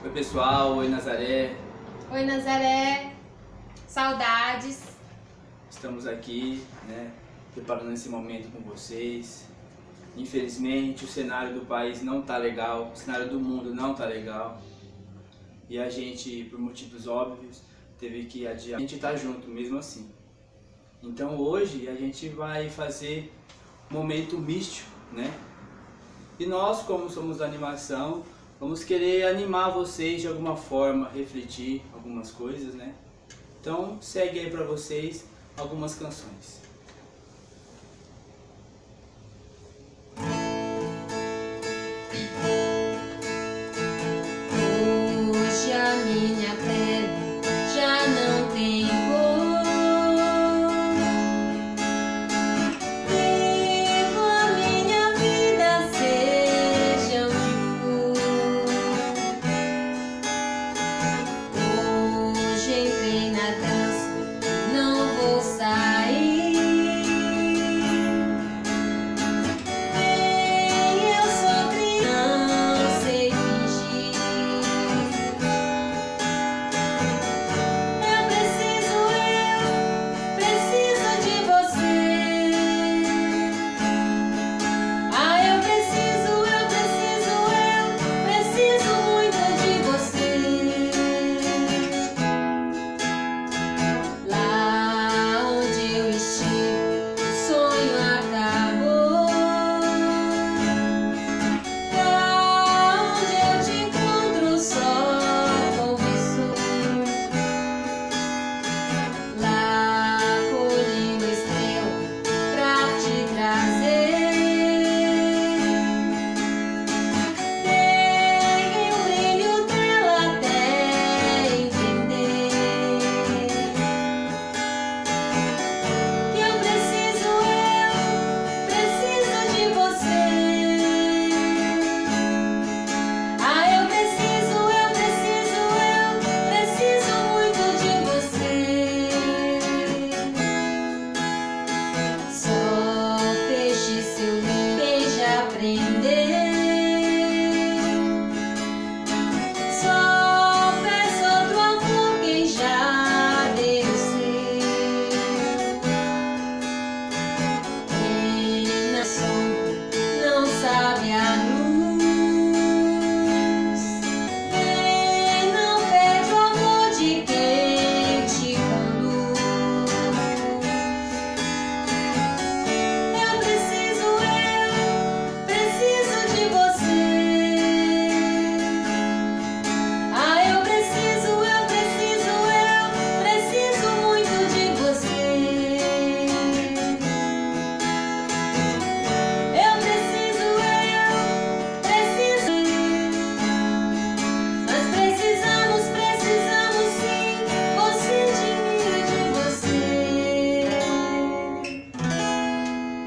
Oi pessoal, oi Nazaré. Oi Nazaré, saudades. Estamos aqui, preparando esse momento com vocês. Infelizmente o cenário do país não tá legal, o cenário do mundo não tá legal. E a gente, por motivos óbvios, teve que adiar. A gente tá junto mesmo assim. Então hoje a gente vai fazer um momento místico, né? E nós, como somos da animação, vamos querer animar vocês de alguma forma, refletir algumas coisas, né? Então segue aí pra vocês algumas canções. Hoje a minha pele já não tem cor. Vivo a minha vida, seja onde for. Hoje entrei na dança, não vou sair.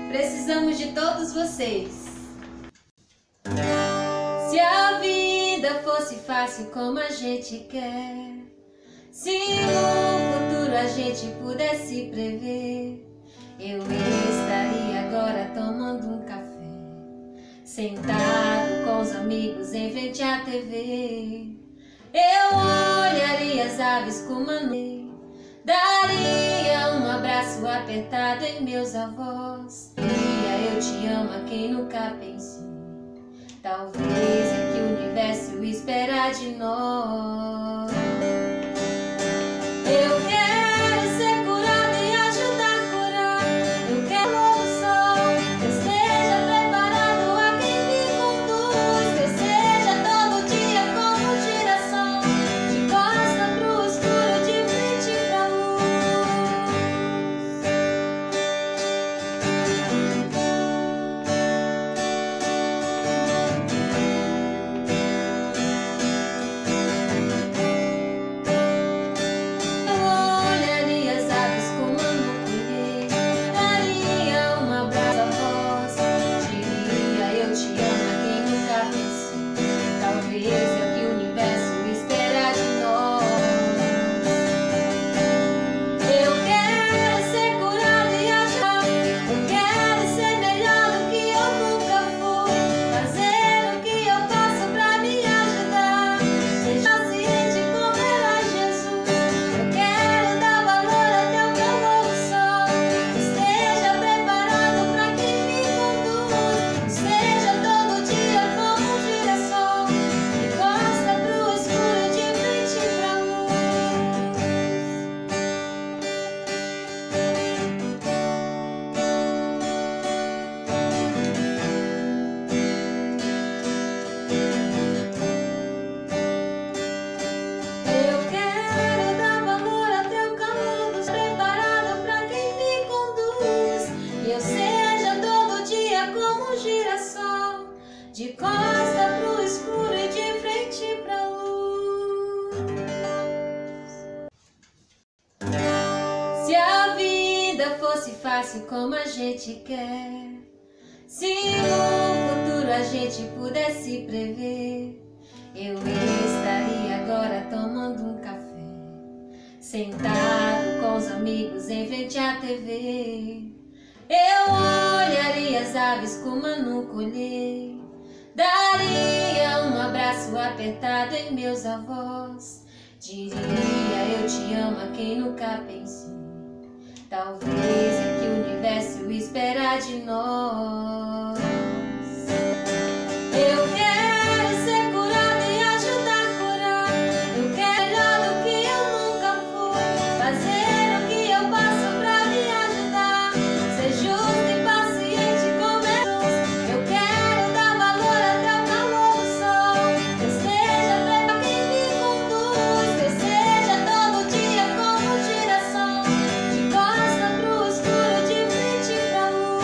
Precisamos de todos vocês. Se a vida fosse fácil como a gente quer, se no futuro a gente pudesse prever, eu estaria agora tomando um café, sentado com os amigos em frente à TV. Eu olharia as aves como amei, daria um abraço apertado em meus avós. Eu te amo a quem nunca pensei. Talvez é que o universo espera de nós. Eu quero ser curada e ajudar a curar. Eu quero um novo sol, que esteja preparado a quem me conduz. Que seja todo dia como girassol, de costa pro escuro, de frente pra luz. fosse fácil como a gente quer, se no futuro a gente pudesse prever, eu estaria agora tomando um café, sentado com os amigos em frente à TV. Eu olharia as aves como no colher, daria um abraço apertado em meus avós, diria eu te amo a quem nunca pensei. Talvez é que o universo espera de nós. Eu quero ser curada e ajudar a curar. Eu quero melhor do que eu nunca fui, fazer o que eu posso pra me ajudar, ser justo e paciente como Jesus. Eu quero dar valor até o calor do sol, que eu esteja pra quem me conduz, que eu seja todo dia como um girassol, de costa pro escuro, de frente pra luz.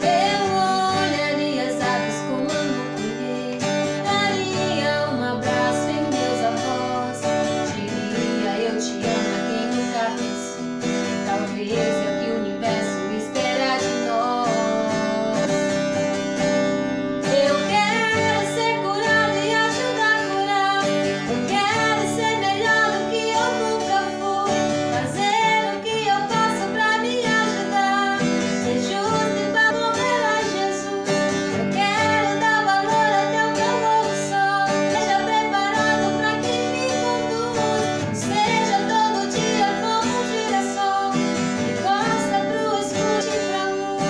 Eu olharia as aves como no colher, daria um abraço em meus avós, diria eu te amo a quem nunca pensei. Talvez é o que o universo espera de nós. Eu quero ser curada e ajudar a curar. Eu quero ser melhor do que eu nunca fui, fazer o que eu posso pra me ajudar, ser justo e pra comer a Jesus. Eu quero dar valor até o calor do sol, seja preparado pra quem me conduz, seja todo dia como um girassol, de costa pro escuro e pra luz.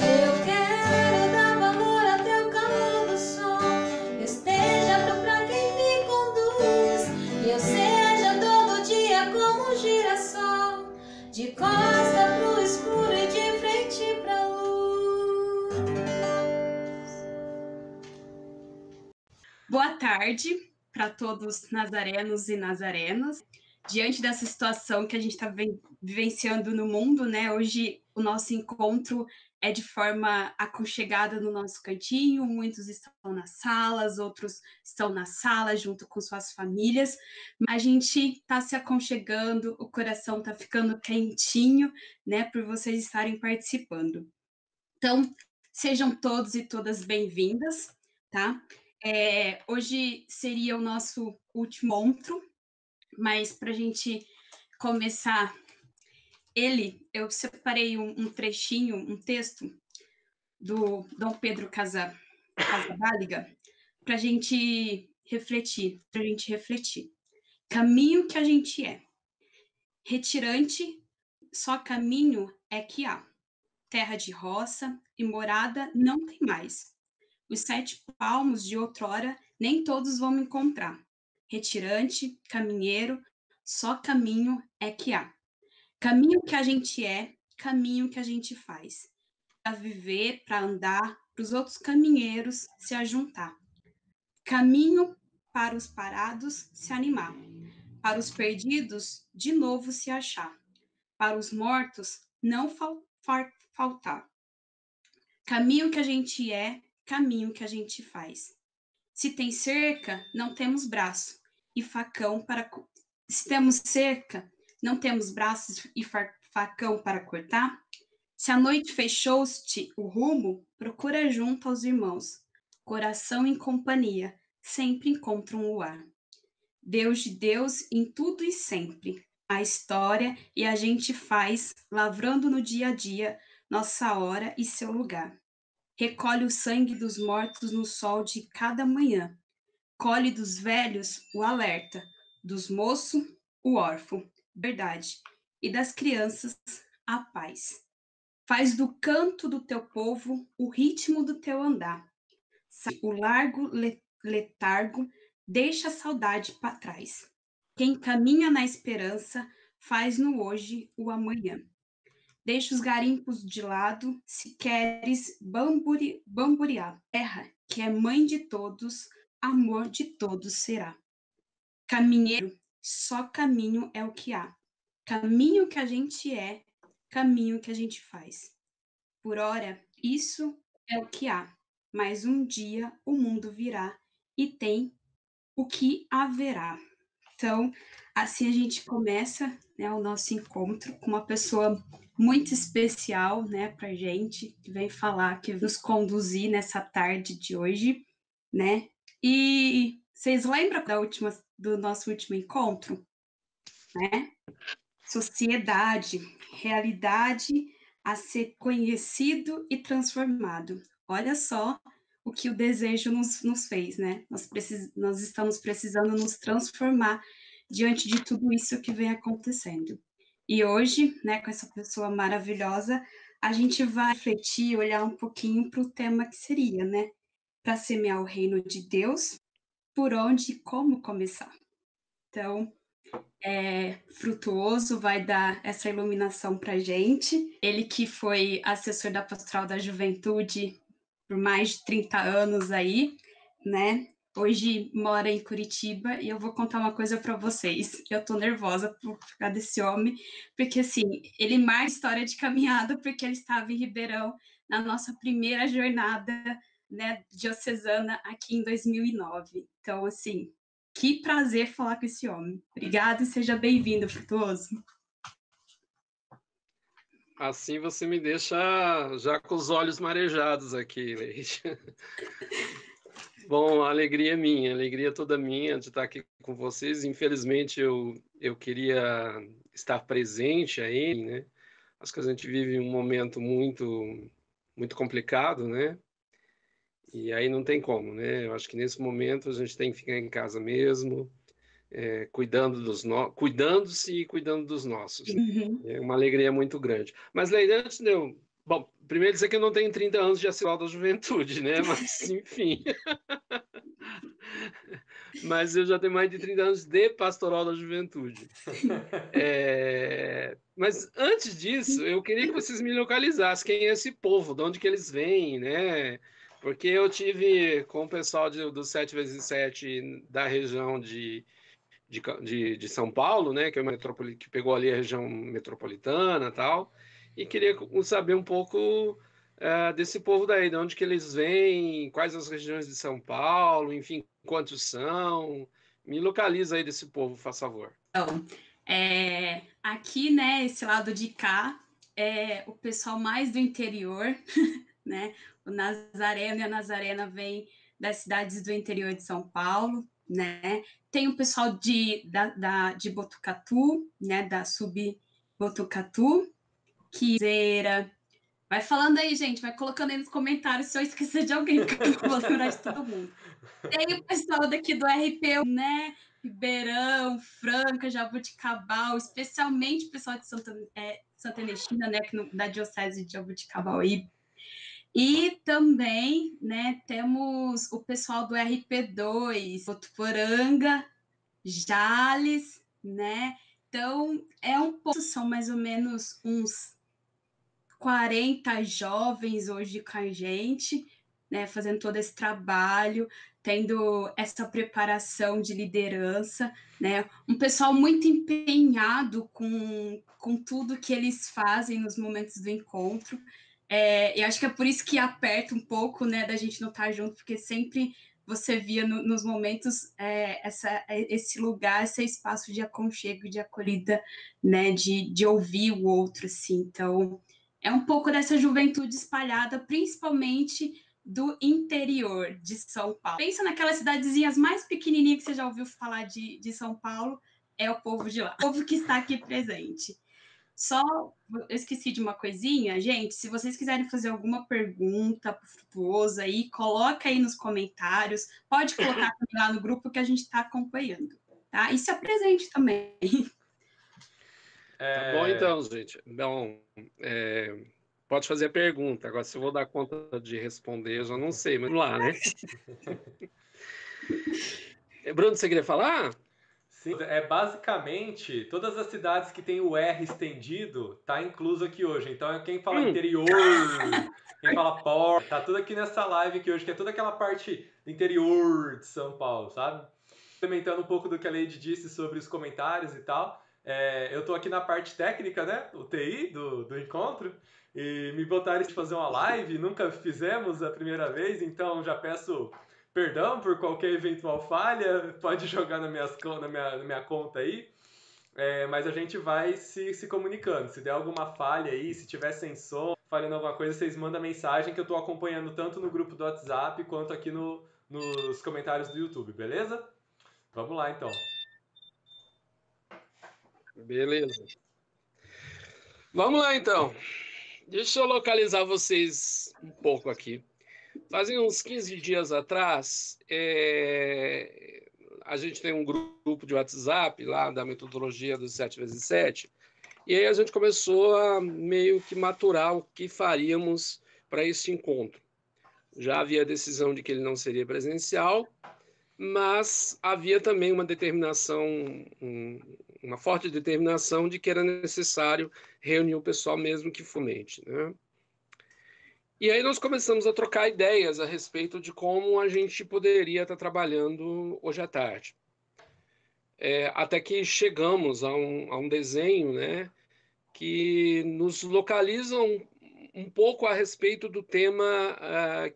Eu quero dar valor até o calor do sol, eu esteja pra quem me conduz, e eu seja todo dia como um girassol, de costa pro escuro e de frente pra luz. Boa tarde para todos nazarenos e nazarenas. Diante dessa situação que a gente está vivenciando no mundo, né? Hoje o nosso encontro é de forma aconchegada no nosso cantinho. Muitos estão nas salas, outros estão na sala junto com suas famílias. A gente está se aconchegando, o coração está ficando quentinho, né? Por vocês estarem participando. Então, sejam todos e todas bem-vindas, tá? Hoje seria o nosso último encontro, mas para a gente começar eu separei um trechinho, um texto do Dom Pedro Casadáliga para a gente refletir, Caminho que a gente é. Retirante, só caminho é que há. Terra de roça e morada não tem mais. Os 7 palmos de outrora nem todos vão me encontrar. Retirante, caminheiro, só caminho é que há. Caminho que a gente é, caminho que a gente faz. Para viver, para andar, para os outros caminheiros se ajuntar. Caminho para os parados se animar. Para os perdidos, de novo se achar. Para os mortos, não faltar. Caminho que a gente é, caminho que a gente faz. Se tem cerca, não temos braço e facão para. Se temos cerca, não temos braços e facão para cortar. Se a noite fechou-te o rumo, procura junto aos irmãos. Coração em companhia, sempre encontram o ar. Deus de Deus em tudo e sempre. A história e a gente faz, lavrando no dia a dia nossa hora e seu lugar. Recolhe o sangue dos mortos no sol de cada manhã. Colhe dos velhos o alerta, dos moços o órfão, verdade, e das crianças a paz. Faz do canto do teu povo o ritmo do teu andar. O largo letargo deixa a saudade para trás. Quem caminha na esperança faz no hoje o amanhã. Deixa os garimpos de lado, se queres bamburear. Terra, que é mãe de todos, amor de todos será. Caminheiro, só caminho é o que há. Caminho que a gente é, caminho que a gente faz. Por ora, isso é o que há. Mas um dia o mundo virá e tem o que haverá. Então, assim a gente começa, né, o nosso encontro com uma pessoa muito especial, né, para gente, que vem falar, que nos conduzir nessa tarde de hoje, né? E vocês lembram do nosso último encontro, né? Sociedade, realidade a ser conhecido e transformado. Olha só o que o desejo nos fez, né? Nós estamos precisando nos transformar diante de tudo isso que vem acontecendo. E hoje, né, com essa pessoa maravilhosa, a gente vai refletir, olhar um pouquinho para o tema que seria, né? Para semear o reino de Deus, por onde e como começar. Então, Frutuoso vai dar essa iluminação para a gente. Ele que foi assessor da Pastoral da Juventude por mais de 30 anos aí, né? Hoje mora em Curitiba e eu vou contar uma coisa para vocês. Eu tô nervosa por causa desse homem, porque assim, ele marca história de caminhada porque ele estava em Ribeirão na nossa primeira jornada, né, diocesana aqui em 2009. Então, assim, que prazer falar com esse homem. Obrigada e seja bem-vindo, Frutuoso. Assim você me deixa já com os olhos marejados aqui, Leite. Bom, a alegria é minha, a alegria é toda minha de estar aqui com vocês. Infelizmente, eu queria estar presente aí, né? Acho que a gente vive um momento muito complicado, né? E aí não tem como, né? Eu acho que nesse momento a gente tem que ficar em casa mesmo, cuidando-se e cuidando dos nossos. Uhum. É uma alegria muito grande. Mas, Leide, antes de eu... Bom, primeiro dizer que eu não tenho 30 anos de assessor da juventude, né? Mas, enfim. Mas eu já tenho mais de 30 anos de pastoral da juventude. Mas, antes disso, eu queria que vocês me localizassem. Quem é esse povo? De onde que eles vêm, né? Porque eu tive com o pessoal do 7x7 da região de São Paulo, né, que é uma metrópole que pegou ali a região metropolitana e tal, e queria saber um pouco desse povo daí, de onde que eles vêm, quais as regiões de São Paulo, enfim, quantos são. Me localiza aí desse povo, faz favor. Então, aqui, né, esse lado de cá, é o pessoal mais do interior, né, o Nazareno e a Nazarena vêm das cidades do interior de São Paulo, né? Tem o pessoal de Botucatu, né? Da Sub Botucatu, que vai falando aí, gente, vai colocando aí nos comentários se eu esquecer de alguém, porque eu não vou lembrar de todo mundo. Tem o pessoal daqui do RP, né? Ribeirão, Franca, Jaboticabal, especialmente o pessoal de Santa Ernestina, né? Da Diocese de Jaboticabal aí. E também, né, temos o pessoal do RP2, Votuporanga, Jales, né? Então, são mais ou menos uns 40 jovens hoje com a gente, né, fazendo todo esse trabalho, tendo essa preparação de liderança, né? Um pessoal muito empenhado com tudo que eles fazem nos momentos do encontro. E acho que é por isso que aperta um pouco, né, da gente não estar junto, porque sempre você via nos momentos esse lugar, esse espaço de aconchego, de acolhida, né, de ouvir o outro, assim. Então, é um pouco dessa juventude espalhada, principalmente do interior de São Paulo. Pensa naquelas cidadezinhas mais pequenininhas que você já ouviu falar de São Paulo, é o povo de lá, o povo que está aqui presente. Só, eu esqueci de uma coisinha, gente, se vocês quiserem fazer alguma pergunta pro Frutuoso aí, coloca aí nos comentários, pode colocar lá no grupo que a gente está acompanhando, tá? E se apresente também. Tá bom, então, gente. Bom, pode fazer a pergunta. Agora, se eu vou dar conta de responder, eu já não sei, mas vamos lá, né? Bruno, você queria falar? Sim, é basicamente todas as cidades que tem o R estendido tá incluso aqui hoje. Então quem fala interior, quem fala porta, tá tudo aqui nessa live aqui hoje, que é toda aquela parte do interior de São Paulo, sabe? Complementando um pouco do que a Lady disse sobre os comentários e tal, eu tô aqui na parte técnica, né, o TI do encontro, e me botaram de fazer uma live, nunca fizemos a primeira vez, então já peço perdão por qualquer eventual falha, pode jogar na minha conta aí, mas a gente vai se comunicando. Se der alguma falha aí, se tiver sem som, falhando alguma coisa, vocês mandam mensagem que eu tô acompanhando tanto no grupo do WhatsApp quanto aqui nos comentários do YouTube, beleza? Vamos lá, então. Beleza. Vamos lá, então. Deixa eu localizar vocês um pouco aqui. Fazem uns 15 dias atrás, a gente tem um grupo de WhatsApp lá da metodologia dos 7x7, e aí a gente começou a meio que maturar o que faríamos para esse encontro. Já havia a decisão de que ele não seria presencial, mas havia também uma determinação, uma forte determinação de que era necessário reunir o pessoal mesmo que fomente, né? E aí nós começamos a trocar ideias a respeito de como a gente poderia estar trabalhando hoje à tarde. Até que chegamos a um desenho, né, que nos localiza um pouco a respeito do tema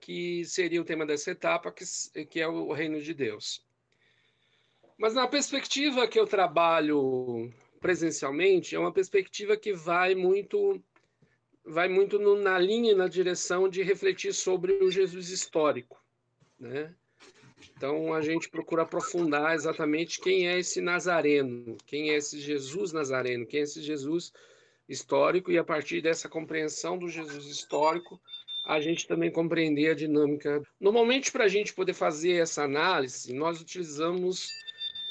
que seria o tema dessa etapa, que é o Reino de Deus. Mas na perspectiva que eu trabalho presencialmente, é uma perspectiva que vai muito na linha e na direção de refletir sobre o Jesus histórico, né? Então a gente procura aprofundar exatamente quem é esse Nazareno, quem é esse Jesus Nazareno, quem é esse Jesus histórico, e a partir dessa compreensão do Jesus histórico, a gente também compreender a dinâmica. Normalmente, para a gente poder fazer essa análise, nós utilizamos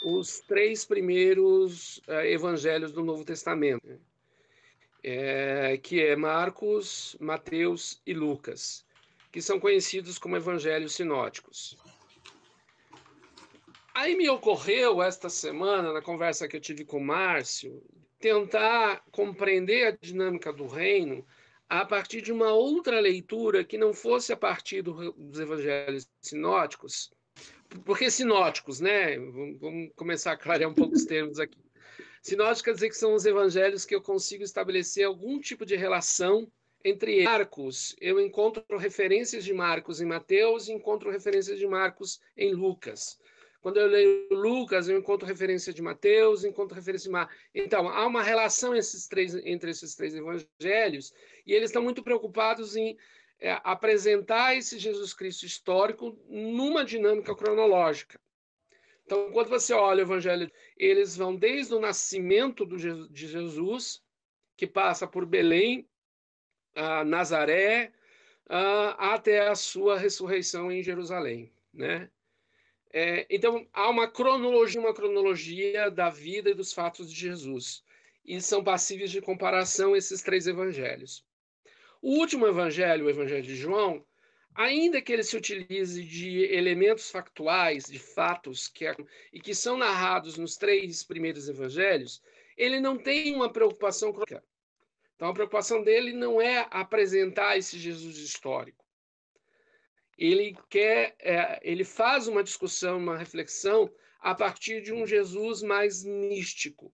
os 3 primeiros evangelhos do Novo Testamento, que é Marcos, Mateus e Lucas, que são conhecidos como evangelhos sinóticos. Aí me ocorreu esta semana, na conversa que eu tive com o Márcio, tentar compreender a dinâmica do reino a partir de uma outra leitura que não fosse a partir dos evangelhos sinóticos, porque sinóticos, né? Vamos começar a clarear um pouco os termos aqui. Sinóticos quer dizer que são os evangelhos que eu consigo estabelecer algum tipo de relação entre eles. Marcos, eu encontro referências de Marcos em Mateus e encontro referências de Marcos em Lucas. Quando eu leio Lucas, eu encontro referência de Mateus, encontro referência de Marcos. Então, há uma relação entre esses 3 evangelhos, e eles estão muito preocupados em apresentar esse Jesus Cristo histórico numa dinâmica cronológica. Então, quando você olha o evangelho, eles vão desde o nascimento de Jesus, que passa por Belém, Nazaré, até a sua ressurreição em Jerusalém, né? Então, há uma cronologia da vida e dos fatos de Jesus, e são passíveis de comparação esses 3 evangelhos. O último evangelho, o evangelho de João, ainda que ele se utilize de elementos factuais, de fatos, e que são narrados nos 3 primeiros evangelhos, ele não tem uma preocupação cronológica. Então, a preocupação dele não é apresentar esse Jesus histórico. Ele faz uma discussão, uma reflexão a partir de um Jesus mais místico,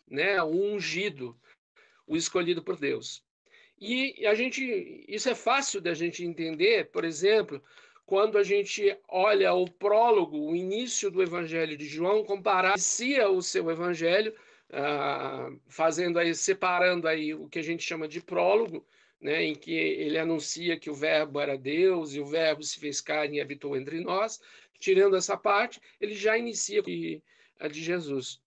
né? O ungido, o escolhido por Deus. E isso é fácil da gente entender, por exemplo, quando a gente olha o prólogo, o início do Evangelho de João, inicia o seu Evangelho, separando aí o que a gente chama de prólogo, né, em que ele anuncia que o Verbo era Deus e o Verbo se fez carne e habitou entre nós. Tirando essa parte, ele já inicia a de Jesus.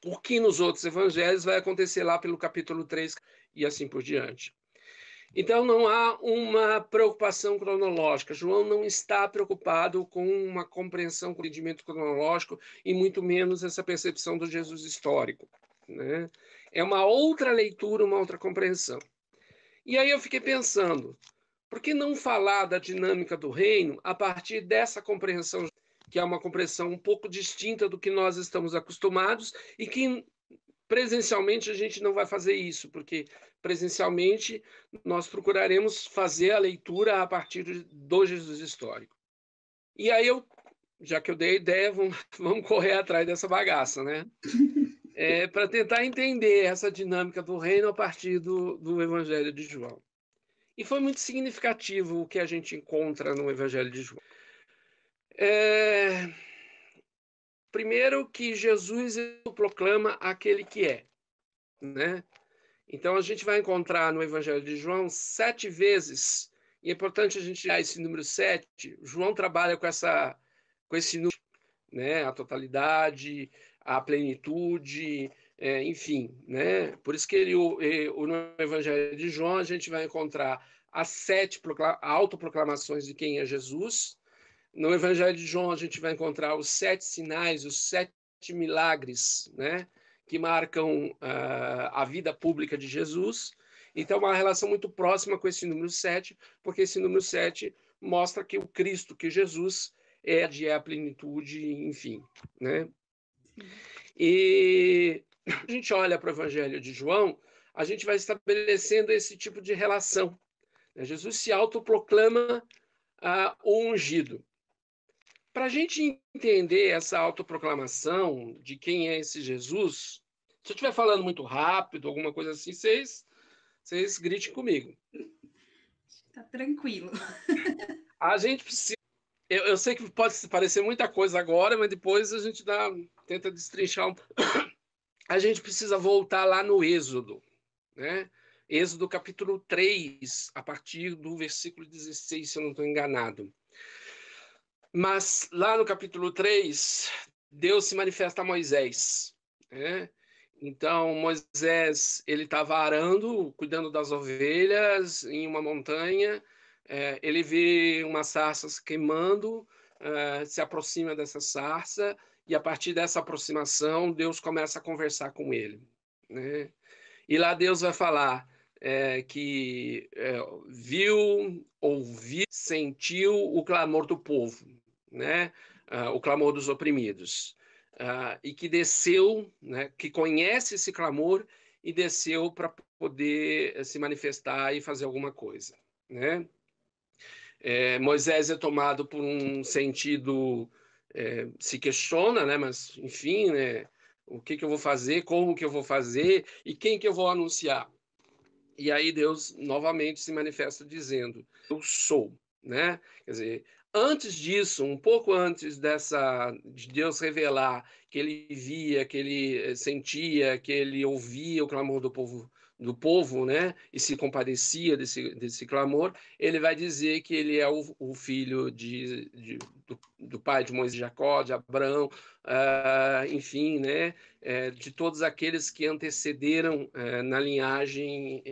O que nos outros evangelhos vai acontecer lá pelo capítulo 3 e assim por diante. Então, não há uma preocupação cronológica. João não está preocupado com uma compreensão, com o entendimento cronológico, e muito menos essa percepção do Jesus histórico, né? É uma outra leitura, uma outra compreensão. E aí eu fiquei pensando, por que não falar da dinâmica do reino a partir dessa compreensão que é uma compreensão um pouco distinta do que nós estamos acostumados e que presencialmente a gente não vai fazer isso, porque presencialmente nós procuraremos fazer a leitura a partir do Jesus histórico. E aí já que eu dei a ideia, vamos correr atrás dessa bagaça, né? Para tentar entender essa dinâmica do reino a partir do Evangelho de João. E foi muito significativo o que a gente encontra no Evangelho de João. Primeiro que Jesus proclama aquele que é, né? Então a gente vai encontrar no Evangelho de João 7 vezes, e é importante a gente olhar esse número 7. João trabalha com esse número, né? A totalidade, a plenitude, enfim, né? Por isso que no Evangelho de João a gente vai encontrar as 7 autoproclamações de quem é Jesus. No Evangelho de João, a gente vai encontrar os 7 sinais, os 7 milagres, né, que marcam a vida pública de Jesus. Então, uma relação muito próxima com esse número 7, porque esse número 7 mostra que o Cristo, que Jesus é a plenitude, enfim, né? E a gente olha para o Evangelho de João, a gente vai estabelecendo esse tipo de relação. Jesus se autoproclama o ungido. Para a gente entender essa autoproclamação de quem é esse Jesus, se eu estiver falando muito rápido, alguma coisa assim, vocês gritem comigo. Tá tranquilo. A gente precisa... Eu sei que pode parecer muita coisa agora, mas depois a gente tenta destrinchar um pouco. A gente precisa voltar lá no Êxodo, né? Êxodo capítulo 3, a partir do versículo 16, se eu não estou enganado. Mas lá no capítulo 3, Deus se manifesta a Moisés, né? Então, Moisés, ele estava arando, cuidando das ovelhas em uma montanha, ele vê uma sarça se queimando, se aproxima dessa sarça, e a partir dessa aproximação, Deus começa a conversar com ele, né? E lá Deus vai falar que viu, ouviu, sentiu o clamor do povo, né? O clamor dos oprimidos, e que desceu, né? Que conhece esse clamor e desceu para poder se manifestar e fazer alguma coisa, né? Moisés é tomado por um sentido, se questiona, né? Mas enfim, né? O que eu vou fazer, como que eu vou fazer e quem que eu vou anunciar? E aí Deus novamente se manifesta dizendo, eu sou, né? Quer dizer, antes disso, um pouco antes de Deus revelar que ele via, que ele sentia, que ele ouvia o clamor do povo, né? E se compadecia desse clamor, ele vai dizer que ele é o filho do pai de Moisés, de Jacó, de Abraão, enfim, né? De todos aqueles que antecederam na linhagem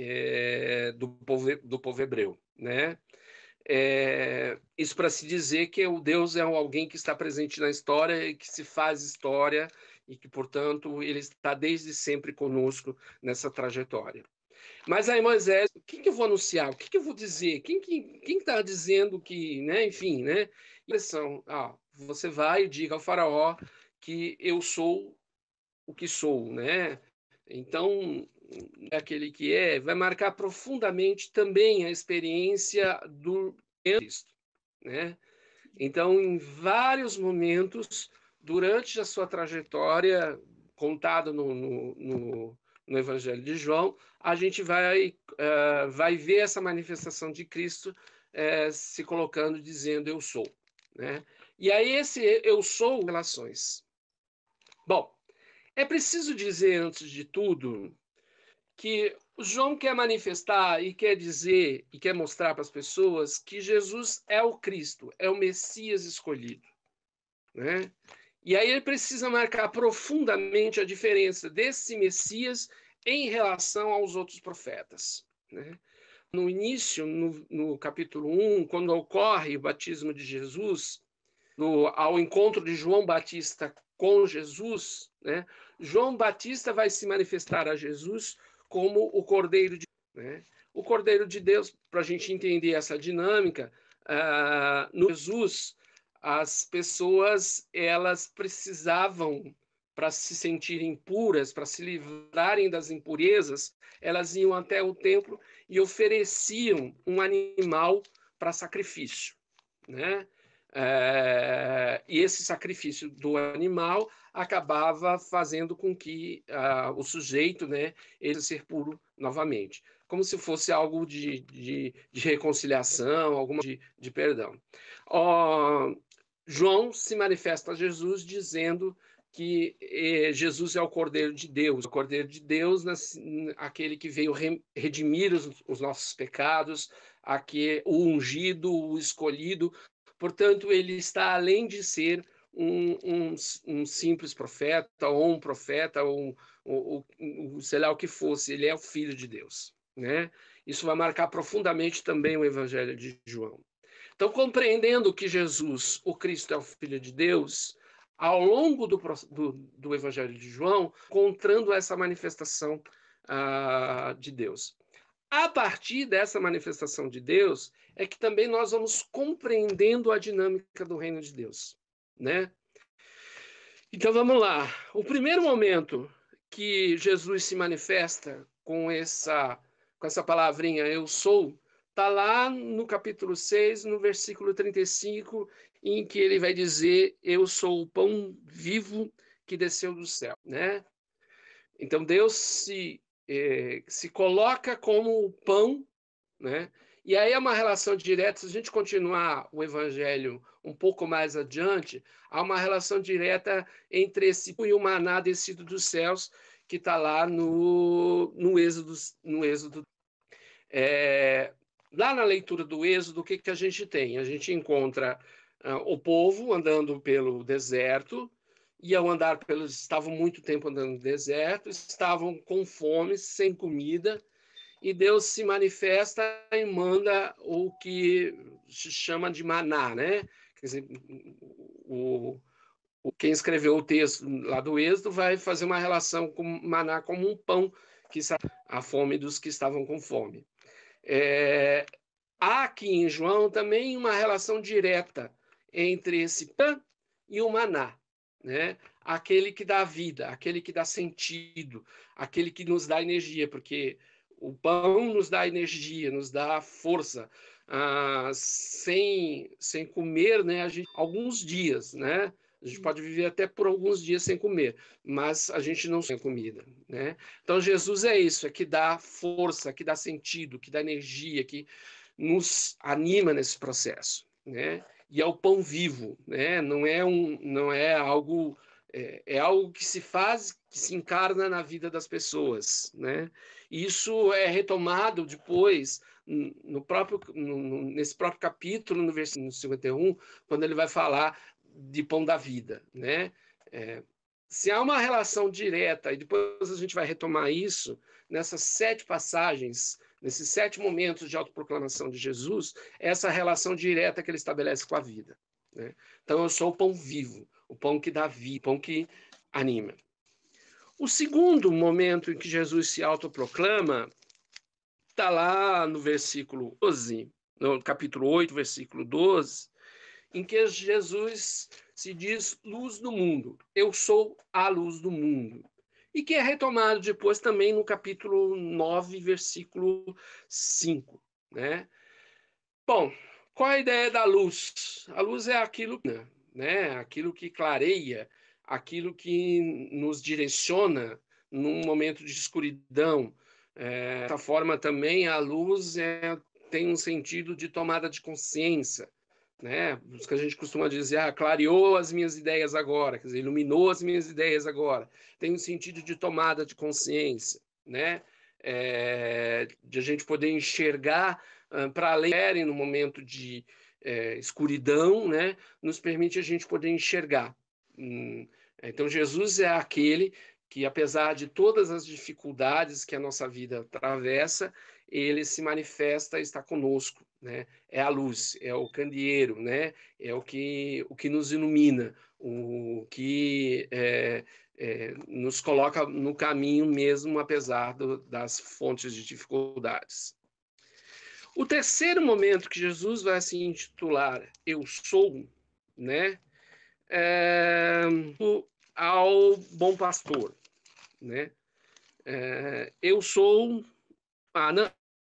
do povo hebreu, né? Isso para se dizer que o Deus é alguém que está presente na história e que se faz história e que, portanto, ele está desde sempre conosco nessa trajetória. Mas aí Moisés, o que eu vou anunciar? O que eu vou dizer? Quem está dizendo que, né? Enfim, né? Você vai e diga ao faraó que eu sou o que sou, né? Então, aquele que vai marcar profundamente também a experiência do Cristo, né? Então, em vários momentos, durante a sua trajetória, contada no Evangelho de João, a gente vai ver essa manifestação de Cristo se colocando, dizendo eu sou, né? E aí esse eu sou relações. Bom, é preciso dizer, antes de tudo, que o João quer manifestar e quer dizer e quer mostrar para as pessoas que Jesus é o Cristo, é o Messias escolhido, né? E aí ele precisa marcar profundamente a diferença desse Messias em relação aos outros profetas, né? No início, no capítulo 1, quando ocorre o batismo de Jesus, ao encontro de João Batista com Jesus, né? João Batista vai se manifestar a Jesus como o Cordeiro de Deus, né? O Cordeiro de Deus, para a gente entender essa dinâmica, no Jesus, as pessoas elas precisavam, para se sentirem puras, para se livrarem das impurezas, elas iam até o templo e ofereciam um animal para sacrifício, né? E esse sacrifício do animal acabava fazendo com que o sujeito, né, ele ser puro novamente, como se fosse algo de reconciliação, alguma de perdão. João se manifesta a Jesus dizendo que Jesus é o Cordeiro de Deus, aquele que veio redimir os nossos pecados, o ungido, o escolhido. Portanto, ele está além de ser um simples profeta, ou um profeta, ou sei lá o que fosse, ele é o Filho de Deus, né? Isso vai marcar profundamente também o Evangelho de João. Então, compreendendo que Jesus, o Cristo, é o Filho de Deus, ao longo do Evangelho de João, encontrando essa manifestação de Deus. A partir dessa manifestação de Deus, é que também nós vamos compreendendo a dinâmica do reino de Deus, né? Então, vamos lá. O primeiro momento que Jesus se manifesta com essa palavrinha, eu sou, está lá no capítulo 6, no versículo 35, em que ele vai dizer, eu sou o pão vivo que desceu do céu, né? Então, Deus se coloca como o pão, né? E aí é uma relação direta, se a gente continuar o evangelho um pouco mais adiante, há uma relação direta entre esse pão e o maná descido dos céus, que está lá no Êxodo. Lá na leitura do Êxodo, o que a gente tem? A gente encontra o povo andando pelo deserto, estavam muito tempo andando no deserto, estavam com fome, sem comida, e Deus se manifesta e manda o que se chama de maná, né? Quer dizer, quem escreveu o texto lá do Êxodo vai fazer uma relação com maná como um pão que sacia a fome dos que estavam com fome. Há aqui em João também uma relação direta entre esse pão e o maná, né? Aquele que dá vida, aquele que dá sentido, aquele que nos dá energia, porque o pão nos dá energia, nos dá força. Sem comer, né, alguns dias, né? A gente pode viver até por alguns dias sem comer, mas a gente não tem comida, né? Então, Jesus é isso, é que dá força, que dá sentido, que dá energia, que nos anima nesse processo, né? E é o pão vivo, né? Não é algo... É algo que se faz, que se encarna na vida das pessoas, né? E isso é retomado depois nesse próprio capítulo, no versículo 51, quando ele vai falar de pão da vida, né? Se há uma relação direta, e depois a gente vai retomar isso, nessas 7 passagens, nesses 7 momentos de autoproclamação de Jesus, essa relação direta que ele estabelece com a vida, né? Então, eu sou o pão vivo, o pão que dá vida, o pão que anima. O segundo momento em que Jesus se autoproclama está lá no versículo 12, no capítulo 8, versículo 12, em que Jesus se diz luz do mundo. Eu sou a luz do mundo. E que é retomado depois também no capítulo 9, versículo 5, né? Bom, qual a ideia da luz? A luz é aquilo, né? Aquilo que clareia, aquilo que nos direciona num momento de escuridão. Dessa forma também a luz tem um sentido de tomada de consciência, né? Isso que a gente costuma dizer, clareou as minhas ideias agora, quer dizer, iluminou as minhas ideias agora. Tem um sentido de tomada de consciência, né? De a gente poder enxergar para além no momento de escuridão, né? Nos permite a gente poder enxergar. Então, Jesus é aquele que, apesar de todas as dificuldades que a nossa vida atravessa, ele se manifesta e está conosco, né? É a luz, é o candeeiro, né? É o que nos ilumina, o que nos coloca no caminho mesmo, apesar das fontes de dificuldades. O terceiro momento que Jesus vai se intitular Eu Sou, né? Ao bom pastor, né? Eu sou...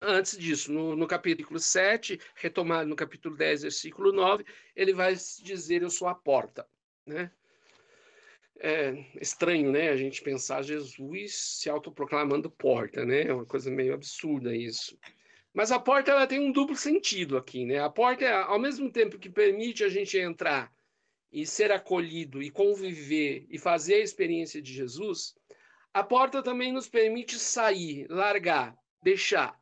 antes disso, no capítulo 7, retomado no capítulo 10, versículo 9, ele vai dizer, eu sou a porta, né? É estranho, né? A gente pensar Jesus se autoproclamando porta, né? É uma coisa meio absurda isso. Mas a porta, ela tem um duplo sentido aqui, né? A porta, ao mesmo tempo que permite a gente entrar e ser acolhido e conviver e fazer a experiência de Jesus, a porta também nos permite sair, largar, deixar,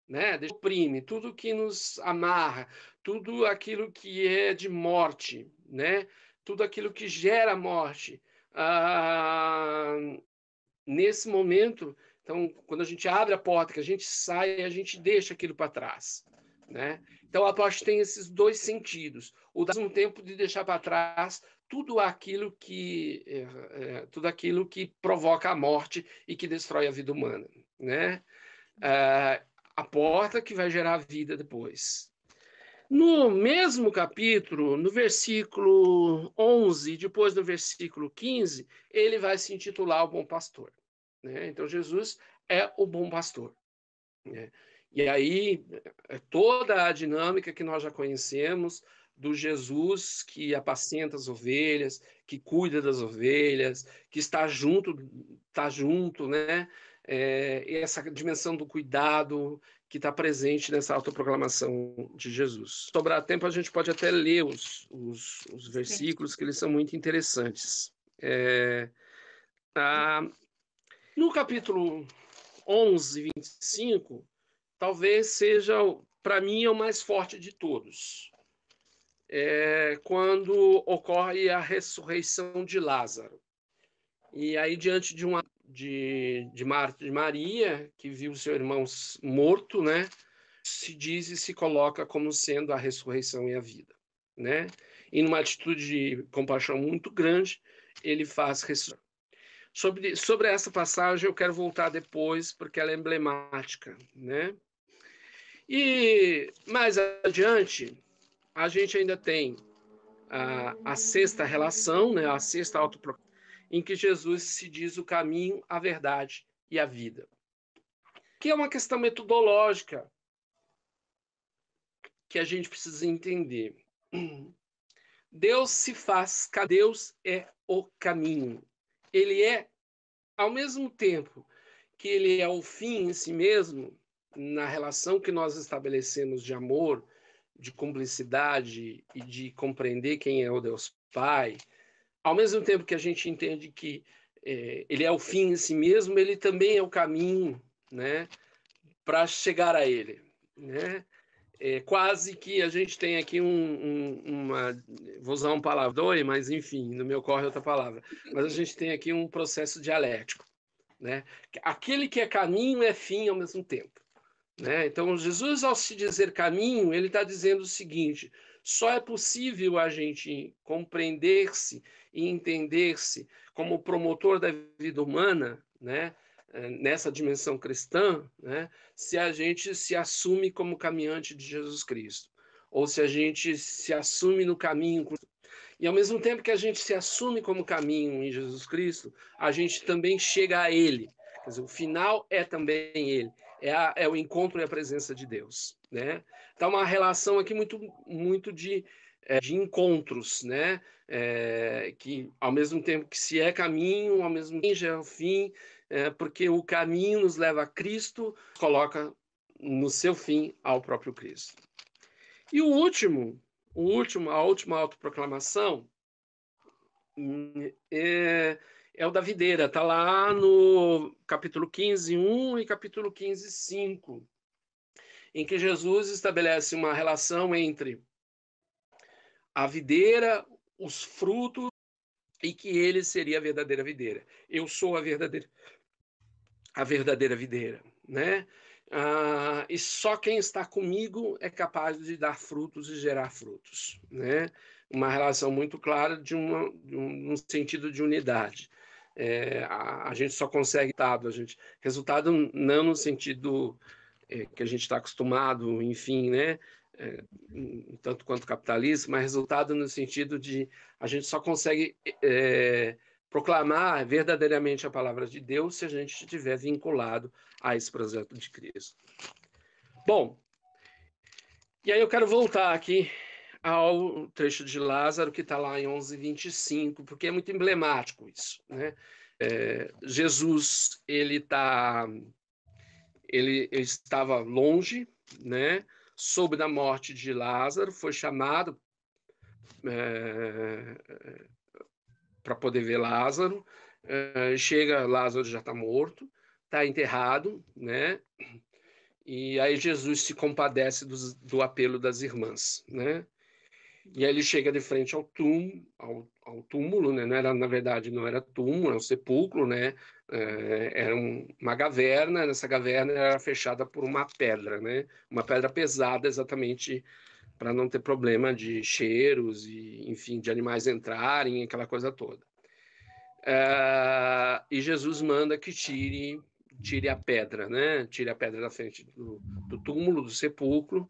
né? Oprime tudo que nos amarra, tudo aquilo que é de morte, né? Tudo aquilo que gera morte. Nesse momento, então, quando a gente abre a porta, que a gente sai, a gente deixa aquilo para trás, né? Então, a porta tem esses dois sentidos. O dar um tempo de deixar para trás tudo aquilo que provoca a morte e que destrói a vida humana, né? A porta que vai gerar a vida depois. No mesmo capítulo, no versículo 11, depois do versículo 15, ele vai se intitular o Bom Pastor, né? Então, Jesus é o Bom Pastor, né? E aí, toda a dinâmica que nós já conhecemos do Jesus que apacenta as ovelhas, que cuida das ovelhas, que está junto, né? Essa dimensão do cuidado que está presente nessa autoproclamação de Jesus. Se sobrar tempo, a gente pode até ler os versículos, que eles são muito interessantes. No capítulo 11, 25, talvez seja, para mim, o mais forte de todos. Quando ocorre a ressurreição de Lázaro. E aí, diante de Marta e Maria, que viu seu irmão morto, né, se diz e se coloca como sendo a ressurreição e a vida, né? E numa atitude de compaixão muito grande, ele faz ressurreição. Sobre essa passagem eu quero voltar depois, porque ela é emblemática, né? E mais adiante, a gente ainda tem a sexta relação, né, a sexta autoproclamação, em que Jesus se diz o caminho, a verdade e a vida. Que é uma questão metodológica que a gente precisa entender. Deus é o caminho. Ele é, ao mesmo tempo que ele é o fim em si mesmo, na relação que nós estabelecemos de amor, de cumplicidade e de compreender quem é o Deus Pai, ao mesmo tempo que a gente entende que ele é o fim em si mesmo, ele também é o caminho, né, para chegar a ele, né? Quase que a gente tem aqui vou usar um palavrão, mas enfim, no meu corre outra palavra, mas a gente tem aqui um processo dialético, né? Aquele que é caminho é fim ao mesmo tempo, né? Então, Jesus, ao se dizer caminho, ele está dizendo o seguinte: só é possível a gente compreender-se e entender-se como promotor da vida humana, né, nessa dimensão cristã, né, se a gente se assume como caminhante de Jesus Cristo, ou se a gente se assume no caminho. E ao mesmo tempo que a gente se assume como caminho em Jesus Cristo, a gente também chega a Ele. Quer dizer, o final é também Ele. É o encontro e a presença de Deus, né? Então, uma relação aqui muito de encontros, né? Que ao mesmo tempo que se é caminho, ao mesmo tempo já é o fim, porque o caminho nos leva a Cristo, coloca no seu fim ao próprio Cristo. E a última autoproclamação é o da videira, está lá no capítulo 15, 1 e capítulo 15, 5, em que Jesus estabelece uma relação entre a videira, os frutos, e que ele seria a verdadeira videira. Eu sou a verdadeira videira, né? E só quem está comigo é capaz de dar frutos e gerar frutos, né? Uma relação muito clara de um sentido de unidade. A gente só consegue resultado não no sentido que a gente está acostumado, enfim, né? tanto quanto capitalista, mas resultado no sentido de a gente só consegue proclamar verdadeiramente a palavra de Deus se a gente estiver vinculado a esse projeto de Cristo. Bom, e aí eu quero voltar aqui ao trecho de Lázaro que está lá em 11:25, porque é muito emblemático isso, né? Jesus ele estava longe, né? Soube da morte de Lázaro, foi chamado para poder ver Lázaro. Chega, Lázaro já está morto, está enterrado, né? E aí Jesus se compadece do apelo das irmãs, né? E aí ele chega de frente ao túmulo, né? Na verdade, não era túmulo, era um sepulcro, né? Era uma caverna, nessa caverna era fechada por uma pedra, né? Uma pedra pesada, exatamente para não ter problema de cheiros e, enfim, de animais entrarem, aquela coisa toda. E Jesus manda que tire a pedra, né? Tire a pedra da frente do túmulo, do sepulcro,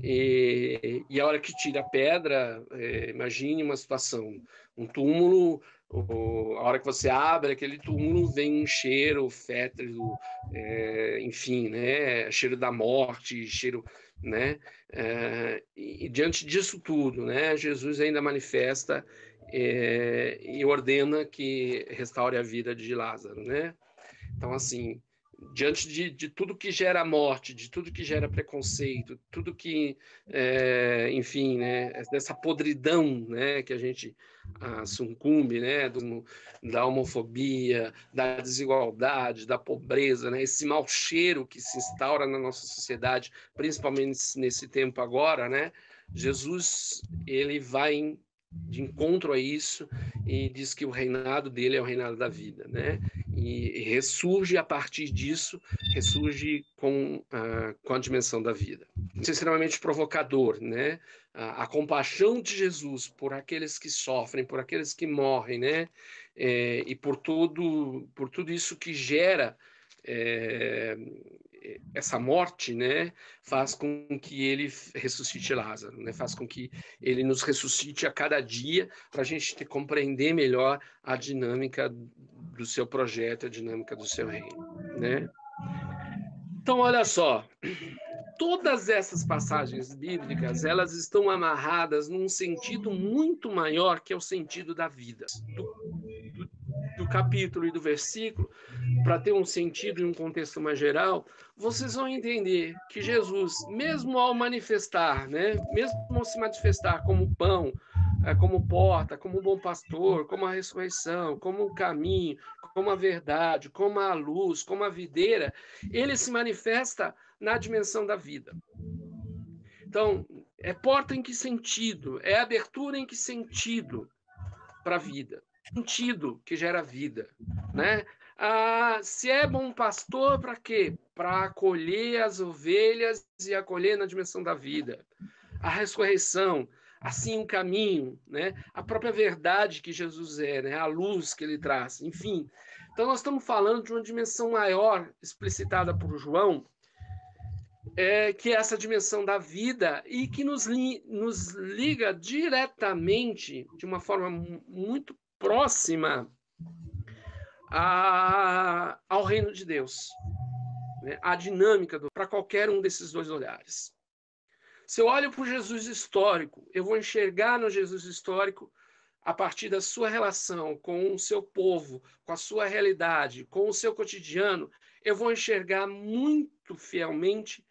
e a hora que tira a pedra, imagine uma situação, um túmulo, a hora que você abre aquele túmulo, vem um cheiro fétido, enfim, né? Cheiro da morte, cheiro, né? E diante disso tudo, né? Jesus ainda manifesta e ordena que restaure a vida de Lázaro, né? Então, assim, diante de tudo que gera morte, de tudo que gera preconceito, tudo que, enfim, né, dessa podridão, né, que a gente sucumbe, né, da homofobia, da desigualdade, da pobreza, né, esse mau cheiro que se instaura na nossa sociedade, principalmente nesse tempo agora, né, Jesus, ele vai de encontro a isso e diz que o reinado dele é o reinado da vida, né? E ressurge a partir disso, ressurge com a dimensão da vida. Isso é extremamente provocador, né? A compaixão de Jesus por aqueles que sofrem, por aqueles que morrem, né? E por tudo isso que gera essa morte, né, faz com que ele ressuscite Lázaro, né, faz com que ele nos ressuscite a cada dia para a gente compreender melhor a dinâmica do seu projeto, a dinâmica do seu reino, né? Então, olha só, todas essas passagens bíblicas, elas estão amarradas num sentido muito maior que é o sentido da vida, do capítulo e do versículo, para ter um sentido e um contexto mais geral, vocês vão entender que Jesus, mesmo ao manifestar, né, mesmo ao se manifestar como pão, como porta, como bom pastor, como a ressurreição, como o caminho, como a verdade, como a luz, como a videira, ele se manifesta na dimensão da vida. Então, é porta em que sentido? É abertura em que sentido para a vida? Sentido que gera vida, né? Se é bom pastor, para quê? Para acolher as ovelhas e acolher na dimensão da vida. A ressurreição, assim o caminho, né? A própria verdade que Jesus é, né? A luz que ele traz, enfim. Então nós estamos falando de uma dimensão maior, explicitada por João, que é essa dimensão da vida e que nos liga diretamente, de uma forma muito próxima ao reino de Deus, né? A dinâmica para qualquer um desses dois olhares. Se eu olho para o Jesus histórico, eu vou enxergar no Jesus histórico a partir da sua relação com o seu povo, com a sua realidade, com o seu cotidiano, eu vou enxergar muito fielmente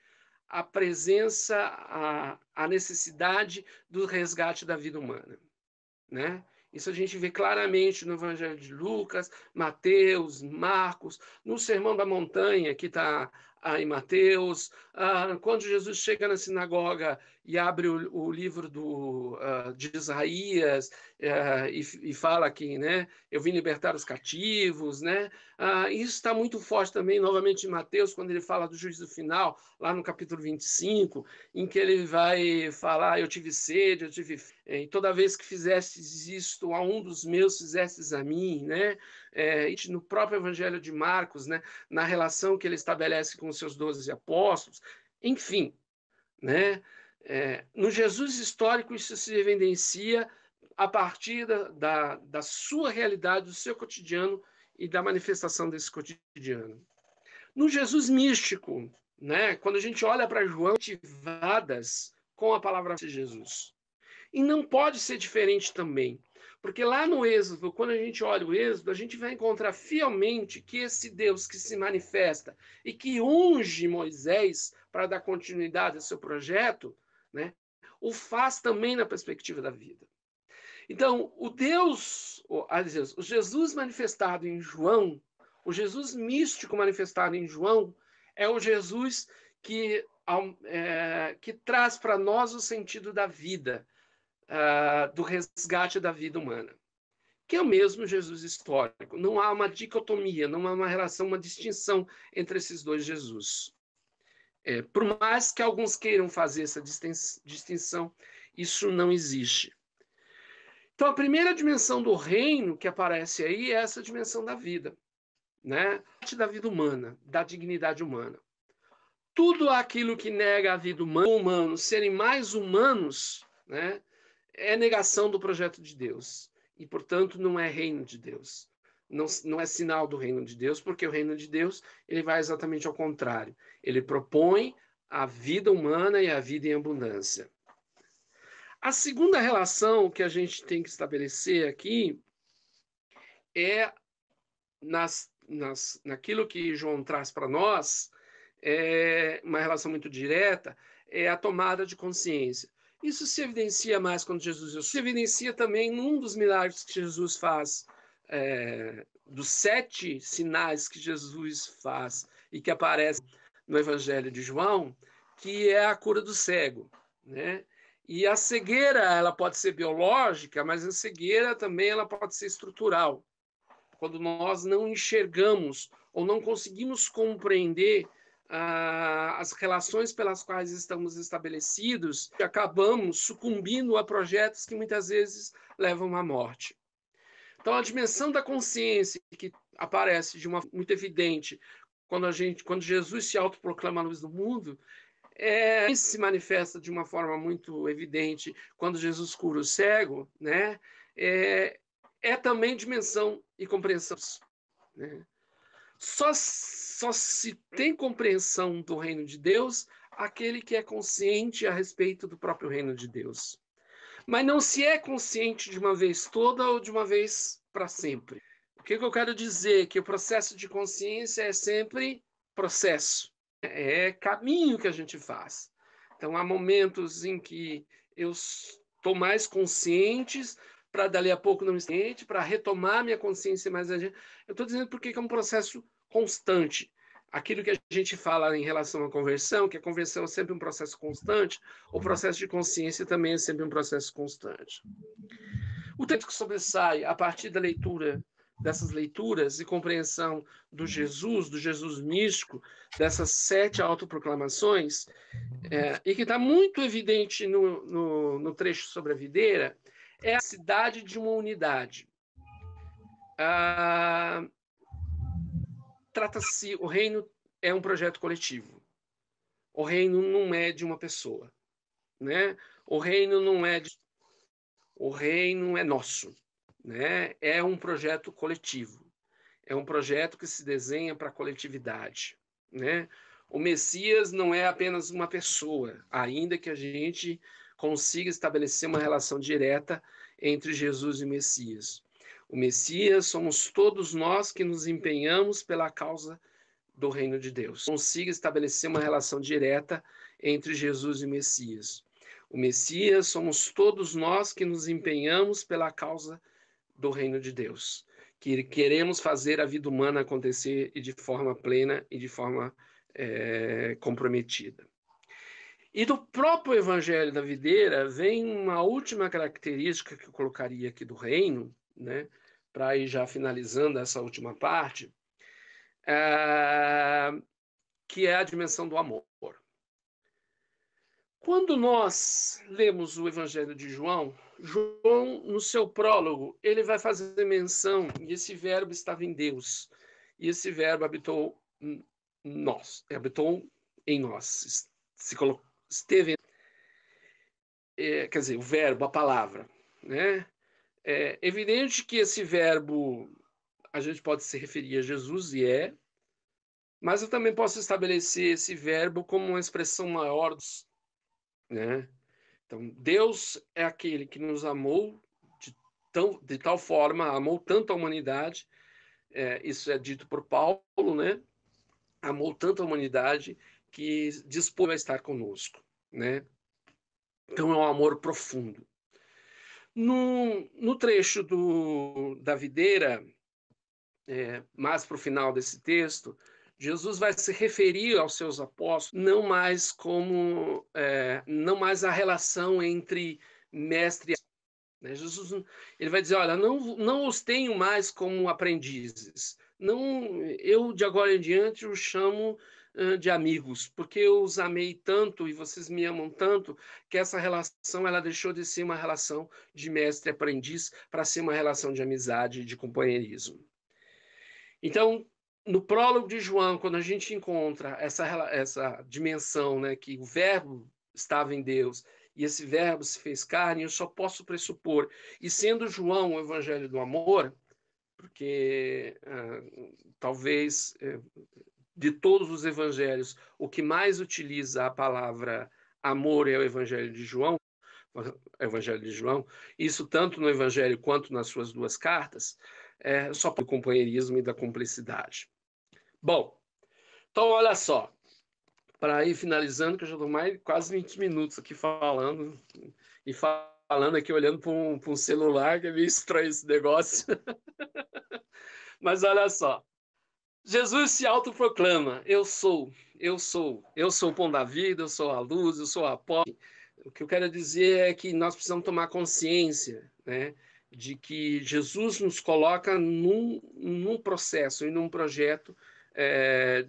a presença, a necessidade do resgate da vida humana, né? Isso a gente vê claramente no Evangelho de Lucas, Mateus, Marcos, no Sermão da Montanha, que está em Mateus, quando Jesus chega na sinagoga e abre o livro de Isaías e fala que, né, eu vim libertar os cativos, né? Isso está muito forte também, novamente, em Mateus, quando ele fala do juízo final, lá no capítulo 25, em que ele vai falar, eu tive sede, e toda vez que fizestes isto a um dos meus, fizestes a mim, né? No próprio Evangelho de Marcos, né, na relação que ele estabelece com os seus 12 apóstolos, enfim, né? No Jesus histórico, isso se evidencia a partir da sua realidade, do seu cotidiano e da manifestação desse cotidiano. No Jesus místico, né, quando a gente olha para João, ativadas com a palavra de Jesus. E não pode ser diferente também, porque lá no Êxodo, quando a gente olha o Êxodo, a gente vai encontrar fielmente que esse Deus que se manifesta e que unge Moisés para dar continuidade ao seu projeto, né, o faz também na perspectiva da vida. Então, o Jesus manifestado em João, o Jesus místico manifestado em João, é o Jesus que traz para nós o sentido da vida, do resgate da vida humana, que é o mesmo Jesus histórico. Não há uma dicotomia, não há uma relação, uma distinção entre esses dois Jesus. Por mais que alguns queiram fazer essa distinção, isso não existe. Então, a primeira dimensão do reino que aparece aí é essa dimensão da vida, né? Da vida humana, da dignidade humana. Tudo aquilo que nega a vida humana, humanos serem mais humanos, né, é negação do projeto de Deus. E, portanto, não é reino de Deus. Não é sinal do reino de Deus, porque o reino de Deus ele vai exatamente ao contrário. Ele propõe a vida humana e a vida em abundância. A segunda relação que a gente tem que estabelecer aqui é naquilo que João traz para nós, uma relação muito direta, é a tomada de consciência. Isso se evidencia mais quando Jesus... Se evidencia também num dos milagres que Jesus faz, dos 7 sinais que Jesus faz e que aparecem no Evangelho de João, que é a cura do cego, né? E a cegueira, ela pode ser biológica, mas a cegueira também ela pode ser estrutural. Quando nós não enxergamos ou não conseguimos compreender as relações pelas quais estamos estabelecidos, acabamos sucumbindo a projetos que muitas vezes levam à morte. Então, a dimensão da consciência que aparece de uma muito evidente quando Jesus se autoproclama a luz do mundo, se manifesta de uma forma muito evidente quando Jesus cura o cego, né? É também dimensão e compreensão, né? Só se tem compreensão do reino de Deus aquele que é consciente a respeito do próprio reino de Deus. Mas não se é consciente de uma vez toda ou de uma vez para sempre. O que eu quero dizer? Que o processo de consciência é sempre processo. É caminho que a gente faz. Então, há momentos em que eu estou mais consciente, para dali a pouco não estar, para retomar minha consciência mais adiante. Eu estou dizendo porque é um processo constante. Aquilo que a gente fala em relação à conversão, que a conversão é sempre um processo constante, o processo de consciência também é sempre um processo constante. O texto que sobressai a partir da leitura dessas leituras e compreensão do Jesus místico, dessas 7 autoproclamações, e que está muito evidente no trecho sobre a videira, é a cidade de uma unidade. Trata-se, o reino é um projeto coletivo. O reino não é de uma pessoa, né? O reino não é o reino é nosso, né? É um projeto coletivo. É um projeto que se desenha para a coletividade, né? O Messias não é apenas uma pessoa, ainda que a gente consiga estabelecer uma relação direta entre Jesus e o Messias. O Messias somos todos nós que nos empenhamos pela causa do reino de Deus. Consiga estabelecer uma relação direta entre Jesus e o Messias. O Messias somos todos nós que nos empenhamos pela causa do reino de Deus, que queremos fazer a vida humana acontecer e de forma plena e de forma comprometida. E do próprio Evangelho da Videira vem uma última característica que eu colocaria aqui do reino, né, para ir já finalizando essa última parte, que é a dimensão do amor. Quando nós lemos o Evangelho de João, no seu prólogo, ele vai fazer menção, e esse verbo estava em Deus, e esse verbo habitou em nós, esteve. quer dizer, o verbo, a palavra, né? É evidente que esse verbo a gente pode se referir a Jesus, mas eu também posso estabelecer esse verbo como uma expressão maior, né? Então, Deus é aquele que nos amou de tal forma, amou tanto a humanidade, isso é dito por Paulo, né? Amou tanto a humanidade que dispôs a estar conosco, né? Então, é um amor profundo. No trecho da videira, mais para o final desse texto, Jesus vai se referir aos seus apóstolos não mais não mais a relação entre mestre e né? Jesus ele vai dizer, olha, não os tenho mais como aprendizes, não, eu de agora em diante os chamo de amigos, porque eu os amei tanto e vocês me amam tanto que essa relação ela deixou de ser uma relação de mestre e aprendiz para ser uma relação de amizade e de companheirismo. Então, no prólogo de João, quando a gente encontra essa dimensão, né, que o verbo estava em Deus e esse verbo se fez carne, eu só posso pressupor, e sendo João o evangelho do amor, porque talvez de todos os evangelhos, o que mais utiliza a palavra amor é o evangelho de João, isso tanto no evangelho quanto nas suas duas cartas, só para o companheirismo e da cumplicidade. Bom, então olha só, para ir finalizando, que eu já estou mais quase 20 minutos aqui falando, e falando aqui olhando para um celular, que é meio estranho esse negócio. Mas olha só, Jesus se autoproclama, eu sou o pão da vida, eu sou a luz, eu sou a porta. O que eu quero dizer é que nós precisamos tomar consciência, né, de que Jesus nos coloca num processo e num projeto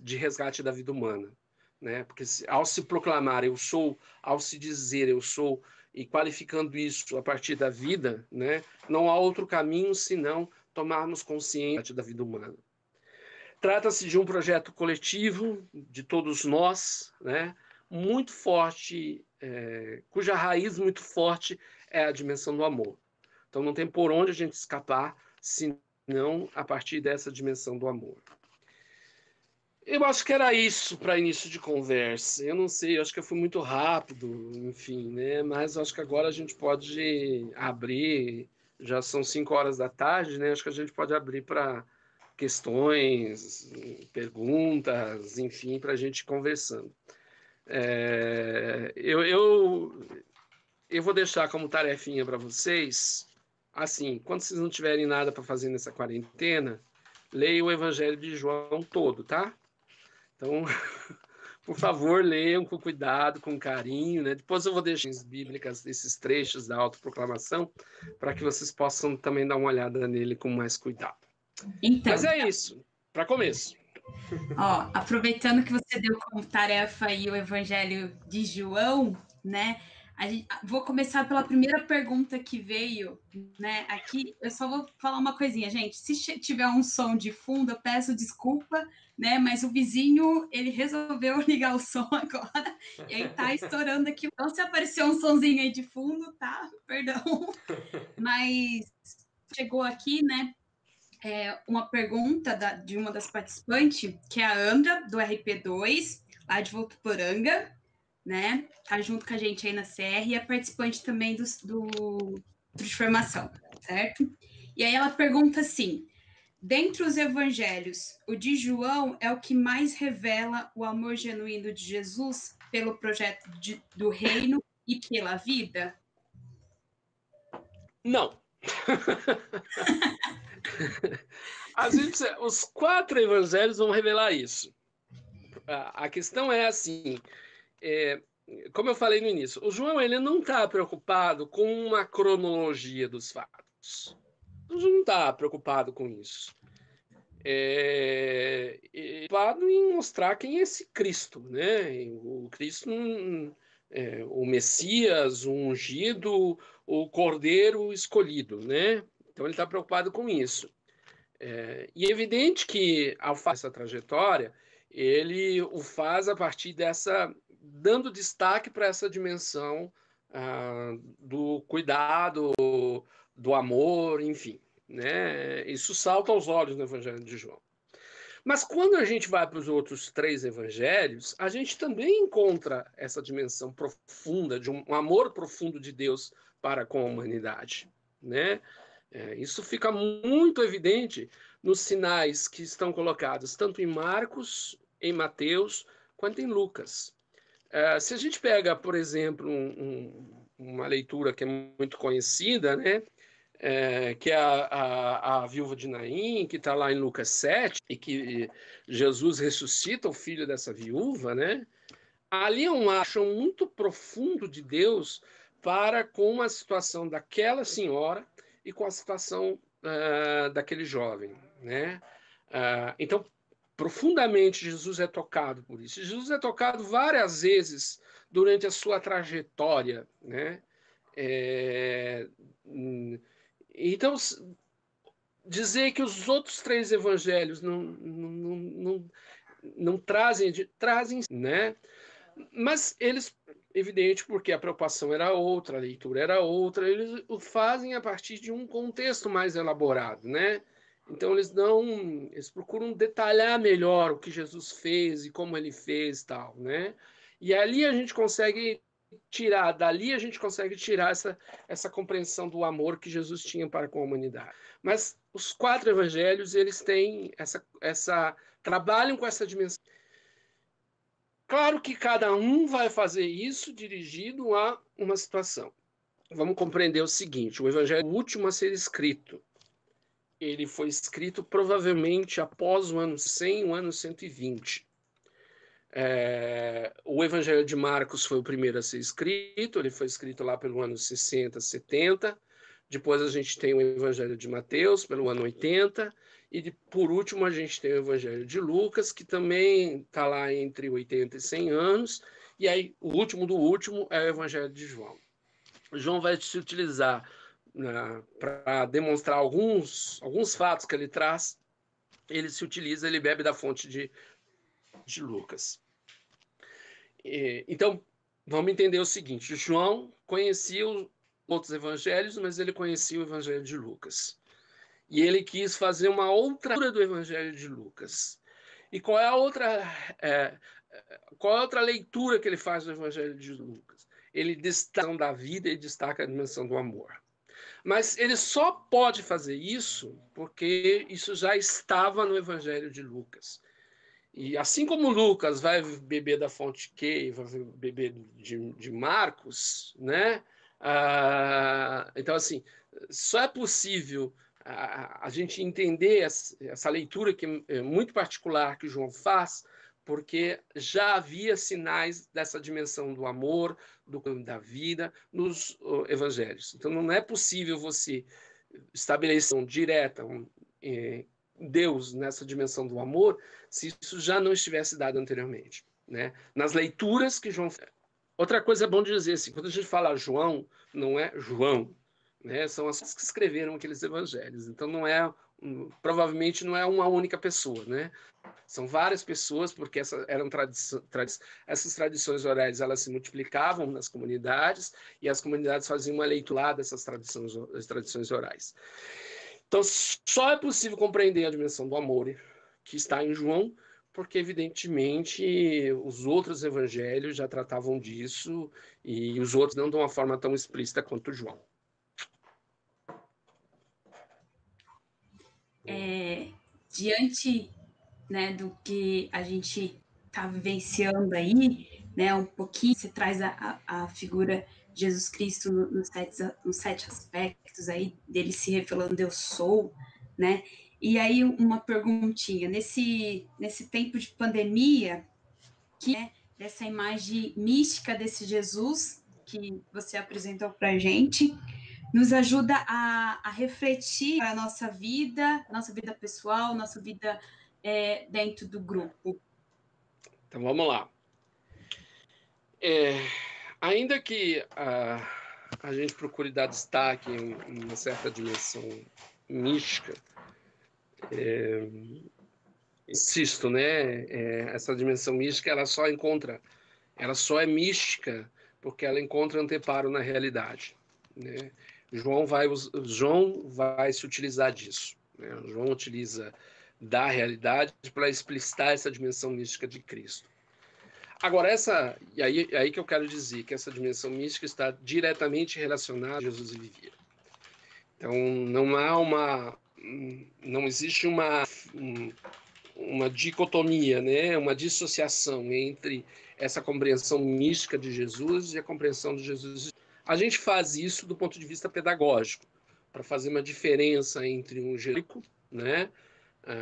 de resgate da vida humana, né? Porque ao se proclamar eu sou, ao se dizer eu sou, e qualificando isso a partir da vida, né, não há outro caminho senão tomarmos consciência da vida humana. Trata-se de um projeto coletivo de todos nós, né, muito forte, cuja raiz muito forte é a dimensão do amor. Então não tem por onde a gente escapar, senão a partir dessa dimensão do amor. Eu acho que era isso para início de conversa. Eu não sei, eu acho que eu fui muito rápido, enfim, né? Mas acho que agora a gente pode abrir, já são 5 horas da tarde, né? Acho que a gente pode abrir para questões, perguntas, enfim, para a gente ir conversando. Eu vou deixar como tarefinha para vocês, assim, quando vocês não tiverem nada para fazer nessa quarentena, leiam o Evangelho de João todo, tá? Então, por favor, leiam com cuidado, com carinho, né? Depois eu vou deixar as bíblicas desses trechos da autoproclamação para que vocês possam também dar uma olhada nele com mais cuidado. Então, mas é isso, para começo. Ó, aproveitando que você deu como tarefa aí o Evangelho de João, né? Vou começar pela primeira pergunta que veio, né? Aqui, eu só vou falar uma coisinha, gente. Se tiver um som de fundo, eu peço desculpa, né? Mas o vizinho, ele resolveu ligar o som agora e aí tá estourando aqui. Então, se aparecer um sonzinho aí de fundo, tá? Perdão. Mas chegou aqui, né? Uma pergunta de uma das participantes, que é a Andra, do RP2, lá de Votuporanga, né? Tá junto com a gente aí na CR e é participante também do de formação, certo? E aí ela pergunta assim: dentre os evangelhos, o de João é o que mais revela o amor genuíno de Jesus pelo projeto do reino e pela vida? Não. Os 4 evangelhos vão revelar isso. A questão é assim, como eu falei no início, o João ele não está preocupado com uma cronologia dos fatos. O João não está preocupado com isso. Preocupado em mostrar quem é esse Cristo, né? O Cristo, o Messias, o ungido, o Cordeiro escolhido, né? Então ele está preocupado com isso. E é evidente que, ao fazer essa trajetória, ele o faz a partir dando destaque para essa dimensão do cuidado, do amor, enfim, né? Isso salta aos olhos no Evangelho de João. Mas quando a gente vai para os outros 3 evangelhos, a gente também encontra essa dimensão profunda, de um amor profundo de Deus para com a humanidade, né? Isso fica muito evidente nos sinais que estão colocados tanto em Marcos, em Mateus, quanto em Lucas. Se a gente pega, por exemplo, uma leitura que é muito conhecida, né? Que é a viúva de Naim, que está lá em Lucas 7, e que Jesus ressuscita o filho dessa viúva, né? Ali é um acho muito profundo de Deus para com a situação daquela senhora e com a situação daquele jovem, né? Então, profundamente, Jesus é tocado por isso. Jesus é tocado várias vezes durante a sua trajetória, né? Então, dizer que os outros 3 evangelhos não trazem, né? Mas eles, evidente, porque a preocupação era outra, a leitura era outra, eles o fazem a partir de um contexto mais elaborado, né? Então eles procuram detalhar melhor o que Jesus fez e como ele fez, tal, né? E ali a gente consegue tirar essa compreensão do amor que Jesus tinha para com a humanidade. Mas os 4 evangelhos, eles têm trabalham com essa dimensão. Claro que cada um vai fazer isso dirigido a uma situação. Vamos compreender o seguinte: o evangelho último a ser escrito, ele foi escrito provavelmente após o ano 100, o ano 120. O Evangelho de Marcos foi o primeiro a ser escrito, ele foi escrito lá pelo ano 60, 70. Depois a gente tem o Evangelho de Mateus, pelo ano 80. E por último a gente tem o Evangelho de Lucas, que também está lá entre 80 e 100 anos. E aí o último do último é o Evangelho de João. João vai se utilizar para demonstrar alguns fatos que ele traz. Ele bebe da fonte de Lucas. Então, vamos entender o seguinte: João conhecia os outros evangelhos, mas ele conhecia o evangelho de Lucas. E ele quis fazer uma outra leitura do evangelho de Lucas. E qual é a outra leitura que ele faz do evangelho de Lucas? Ele destaca a dimensão da vida e destaca a dimensão do amor. Mas ele só pode fazer isso porque isso já estava no evangelho de Lucas. E assim como Lucas vai beber da fonte Q, vai beber de Marcos, né? Então, assim, só é possível a gente entender essa leitura que é muito particular que João faz, porque já havia sinais dessa dimensão do amor, da vida, nos evangelhos. Então, não é possível você estabelecer uma direta, Deus nessa dimensão do amor, se isso já não estivesse dado anteriormente, né? Nas leituras que João... Outra coisa é bom dizer, assim, quando a gente fala João, não é João, né? São as pessoas que escreveram aqueles evangelhos, então provavelmente não é uma única pessoa, né? São várias pessoas, porque essas tradições orais, elas se multiplicavam nas comunidades, e as comunidades faziam uma leitura dessas tradições orais. Então, só é possível compreender a dimensão do amor que está em João, porque, evidentemente, os outros evangelhos já tratavam disso, e os outros não de uma forma tão explícita quanto João. Diante, né, do que a gente está vivenciando aí, né, um pouquinho, você traz a figura de Jesus Cristo nos 7 aspectos aí, dele se revelando eu sou, né? E aí uma perguntinha, nesse tempo de pandemia, que é dessa imagem mística desse Jesus que você apresentou para a gente, nos ajuda a refletir a nossa vida pessoal, nossa vida dentro do grupo. Então, vamos lá. Ainda que a gente procure dar destaque em uma certa dimensão mística, insisto, né? Essa dimensão mística ela só é mística porque ela encontra anteparo na realidade, né? João vai se utilizar disso, né? João utiliza da realidade para explicitar essa dimensão mística de Cristo. Agora, aí que eu quero dizer que essa dimensão mística está diretamente relacionada a Jesus vivia. Então, não existe uma dicotomia, né? Uma dissociação entre essa compreensão mística de Jesus e a compreensão de Jesus. A gente faz isso do ponto de vista pedagógico, para fazer uma diferença entre um jerico, né?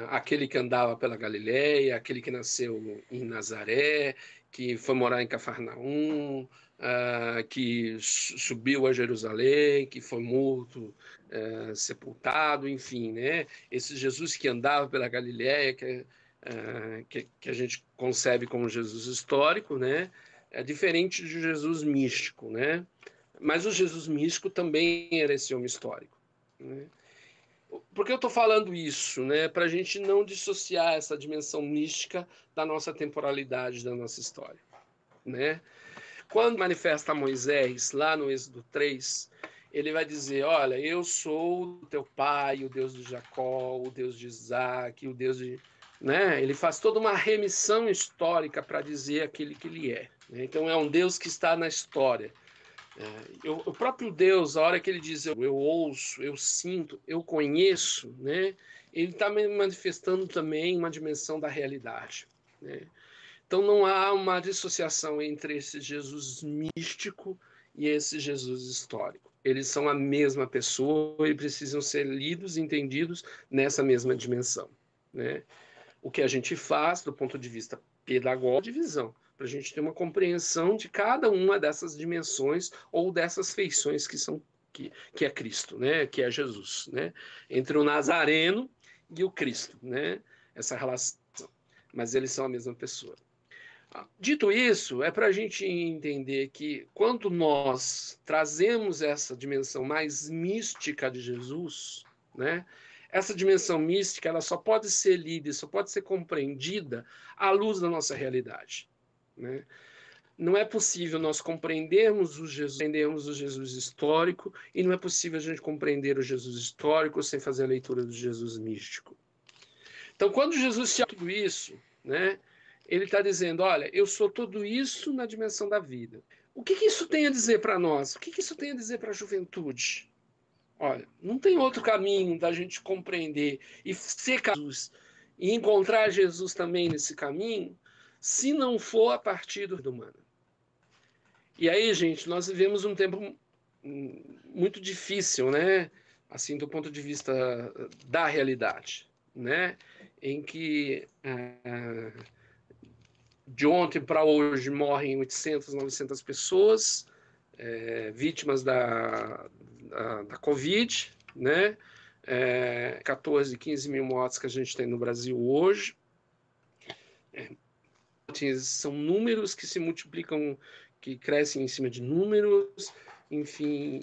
Aquele que andava pela Galileia, aquele que nasceu em Nazaré, que foi morar em Cafarnaum, que subiu a Jerusalém, que foi morto, sepultado, enfim, né? Esse Jesus que andava pela Galileia, que a gente concebe como Jesus histórico, né? É diferente de Jesus místico, né? Mas o Jesus místico também era esse homem histórico, né? Por que eu estou falando isso? Né? Para a gente não dissociar essa dimensão mística da nossa temporalidade, da nossa história. Né? Quando manifesta Moisés, lá no Êxodo 3, ele vai dizer, olha, eu sou o teu pai, o Deus de Jacó, o Deus de Isaac, o Deus de... Né? Ele faz toda uma remissão histórica para dizer aquele que ele é. Né? Então é um Deus que está na história. O próprio Deus, a hora que ele diz eu ouço, eu sinto, eu conheço, né? Ele está manifestando também uma dimensão da realidade. Né? Então não há uma dissociação entre esse Jesus místico e esse Jesus histórico. Eles são a mesma pessoa e precisam ser lidos e entendidos nessa mesma dimensão. Né? O que a gente faz, do ponto de vista pedagógico, é divisão, para a gente ter uma compreensão de cada uma dessas dimensões ou dessas feições que é Cristo, né? Que é Jesus, né? Entre o Nazareno e o Cristo, né? Essa relação. Mas eles são a mesma pessoa. Dito isso, é para a gente entender que quando nós trazemos essa dimensão mais mística de Jesus, né? Essa dimensão mística ela só pode ser lida, só pode ser compreendida à luz da nossa realidade. Né? Não é possível nós compreendermos o Jesus histórico e não é possível a gente compreender o Jesus histórico sem fazer a leitura do Jesus místico. Então, quando Jesus se tudo isso, né, ele está dizendo, olha, eu sou tudo isso na dimensão da vida. O que isso tem a dizer para nós? O que isso tem a dizer para a juventude? Olha, não tem outro caminho da gente compreender e ser Jesus e encontrar Jesus também nesse caminho se não for a partir do humano. E aí, gente, nós vivemos um tempo muito difícil, né? Assim, do ponto de vista da realidade, né? Em que de ontem para hoje morrem 800, 900 pessoas vítimas da Covid, né? 14, 15 mil mortes que a gente tem no Brasil hoje. São números que se multiplicam, que crescem em cima de números, enfim,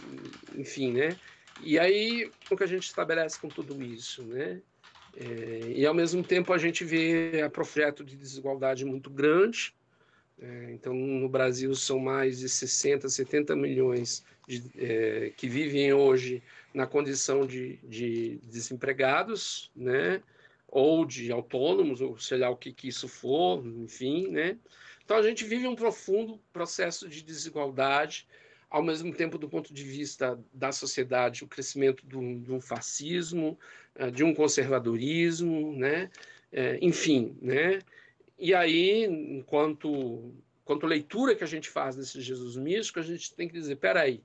né? E aí, o que a gente estabelece com tudo isso, né? E, ao mesmo tempo, a gente vê projeto de desigualdade muito grande. Então, no Brasil, são mais de 60, 70 milhões que vivem hoje na condição de desempregados, né? Ou de autônomos, ou sei lá o que isso for, enfim, né? Então, a gente vive um profundo processo de desigualdade, ao mesmo tempo, do ponto de vista da sociedade, o crescimento de um fascismo, de um conservadorismo, né? Enfim, né? E aí, enquanto leitura que a gente faz desse Jesus místico, a gente tem que dizer, peraí,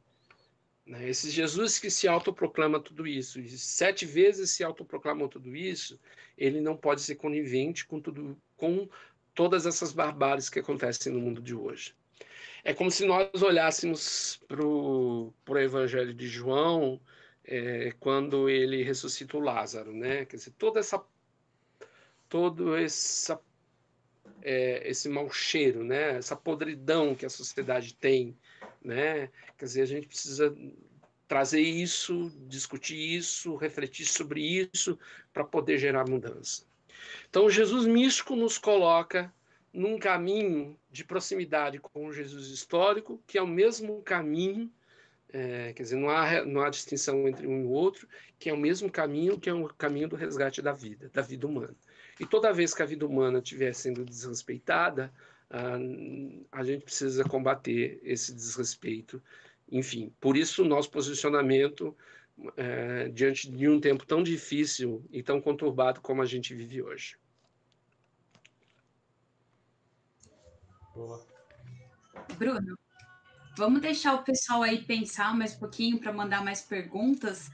né, esse Jesus que se autoproclama tudo isso, e 7 vezes se autoproclamou tudo isso, ele não pode ser conivente com todas essas barbáries que acontecem no mundo de hoje. É como se nós olhássemos para o Evangelho de João, quando ele ressuscita o Lázaro, né? Quer dizer, esse mau cheiro, né? Essa podridão que a sociedade tem, né? Quer dizer, a gente precisa trazer isso, discutir isso, refletir sobre isso para poder gerar mudança. Então, o Jesus místico nos coloca num caminho de proximidade com o Jesus histórico, que é o mesmo caminho, quer dizer, não há distinção entre um e o outro, que é o mesmo caminho, que é o caminho do resgate da vida humana. E toda vez que a vida humana estiver sendo desrespeitada, a gente precisa combater esse desrespeito. Enfim, por isso o nosso posicionamento diante de um tempo tão difícil e tão conturbado como a gente vive hoje. Boa. Bruno, vamos deixar o pessoal aí pensar mais um pouquinho para mandar mais perguntas.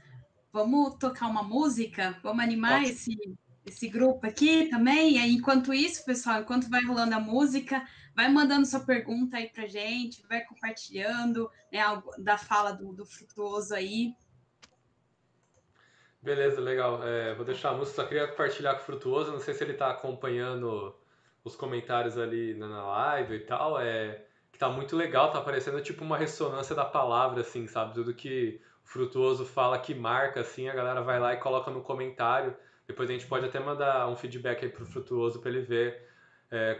Vamos tocar uma música? Vamos animar esse grupo aqui também? E aí, enquanto isso, pessoal, enquanto vai rolando a música, vai mandando sua pergunta aí pra gente, vai compartilhando, né, da fala do Frutuoso aí. Beleza, legal. Vou deixar a música, só queria compartilhar com o Frutuoso, não sei se ele está acompanhando os comentários ali na live e tal, que tá muito legal, tá parecendo tipo uma ressonância da palavra, assim, sabe? Tudo que o Frutuoso fala que marca, assim, a galera vai lá e coloca no comentário. Depois a gente pode até mandar um feedback aí pro Frutuoso para ele ver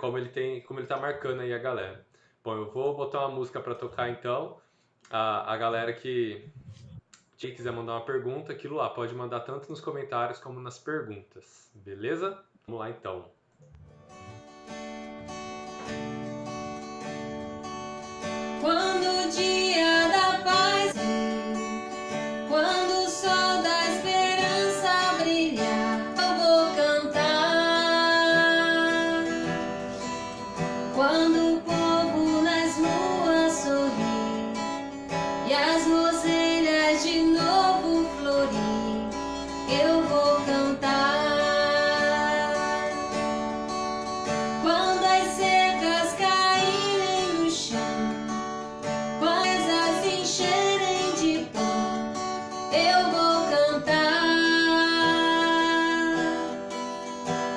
como ele tá marcando aí a galera. Bom, eu vou botar uma música para tocar então. A galera que quem quiser mandar uma pergunta, aquilo lá, pode mandar tanto nos comentários como nas perguntas, beleza? Vamos lá então. Quando o dia da paz vir, quando o sol da esperança brilhar, eu vou cantar. Quando o povo nas ruas sorrir e as roselhas de novo florir, eu vou cantar. Quando as secas caírem no chão, quando as encherem de pão, eu vou cantar.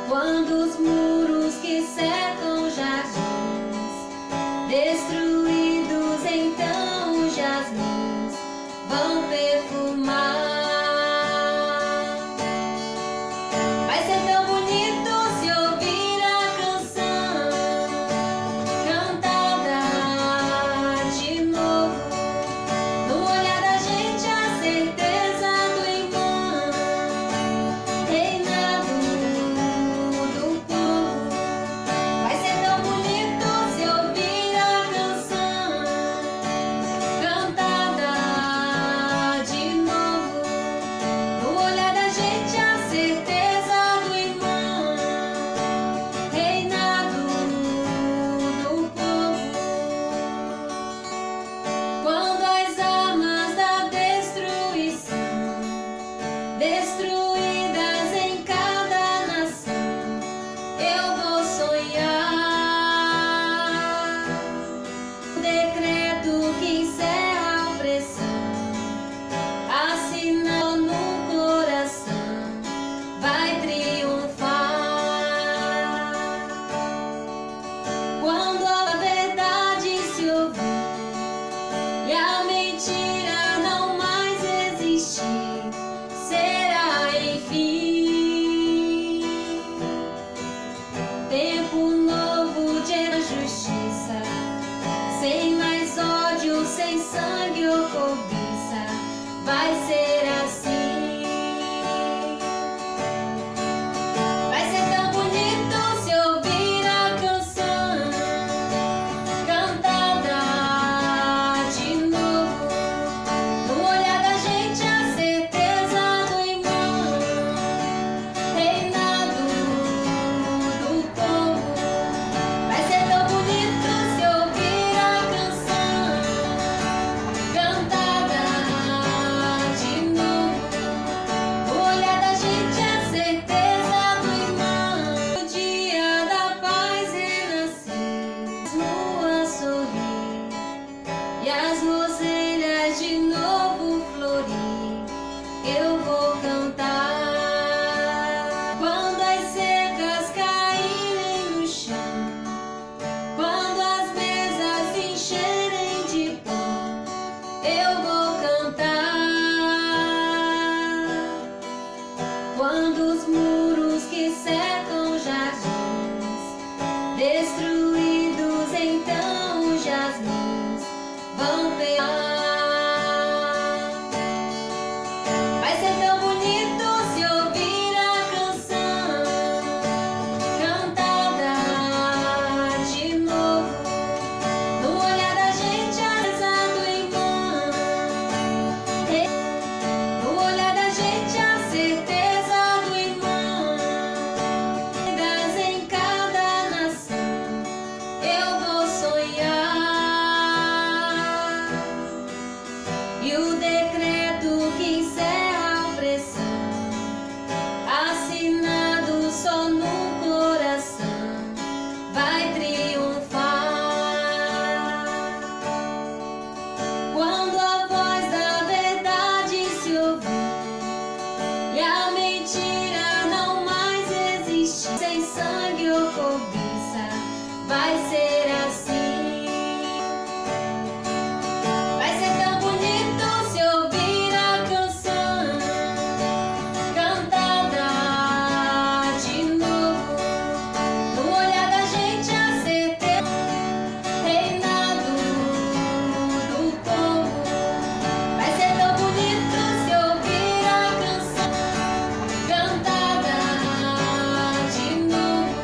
Quando os muros que cercam jardins destruídos, então os jasmins vão perfumar. Vai ser tão bonito se ouvir a canção cantada de novo. No olhar da gente a certeza do irmão, reinado do povo. Vai ser tão bonito se ouvir a canção cantada de novo. No olhar da gente a certeza do irmão, reinado do povo. Quando as armas da destruição destruídas em cada nação, eu vou sonhar o decreto que encerra a opressão, assinado no coração, vai triunfar. Quando a verdade se ouvir e a mentira não mais existir, será enfim tempo novo de justiça, sem mais ódio, sem sangue ou cobiça. Vai ser assim. Vai ser tão bonito se ouvir a canção cantada de novo. No olhar da gente a certeza do irmão, reinado do povo. Vai ser tão bonito se ouvir a canção cantada de novo. No olhar da gente a certeza do irmão. O dia da paz renascer, as ruas sorrir e as roselhas de novo florir, eu vou cantar. Quando as secas caírem no chão, quando as mesas encherem de pão, eu vou cantar. Quando os muros que cercam jardins destruídos, haverá. Vai ser tão bonito se ouvir a canção cantada de novo. No olhar da gente, rezado em vão. No olhar da gente, a certeza do irmão. Em cada nação eu vou sonhar. E o decreto que encerra a opressão, assinado só no coração, vai triunfar. Quando a voz da verdade se ouvir e a mentira não mais existir, sem sangue ou cobiça, vai ser assim. Vai ser tão bonito se ouvir a canção cantada de novo. No olhar da gente, a certeza, reinado do povo. Vai ser tão bonito se ouvir a canção cantada de novo.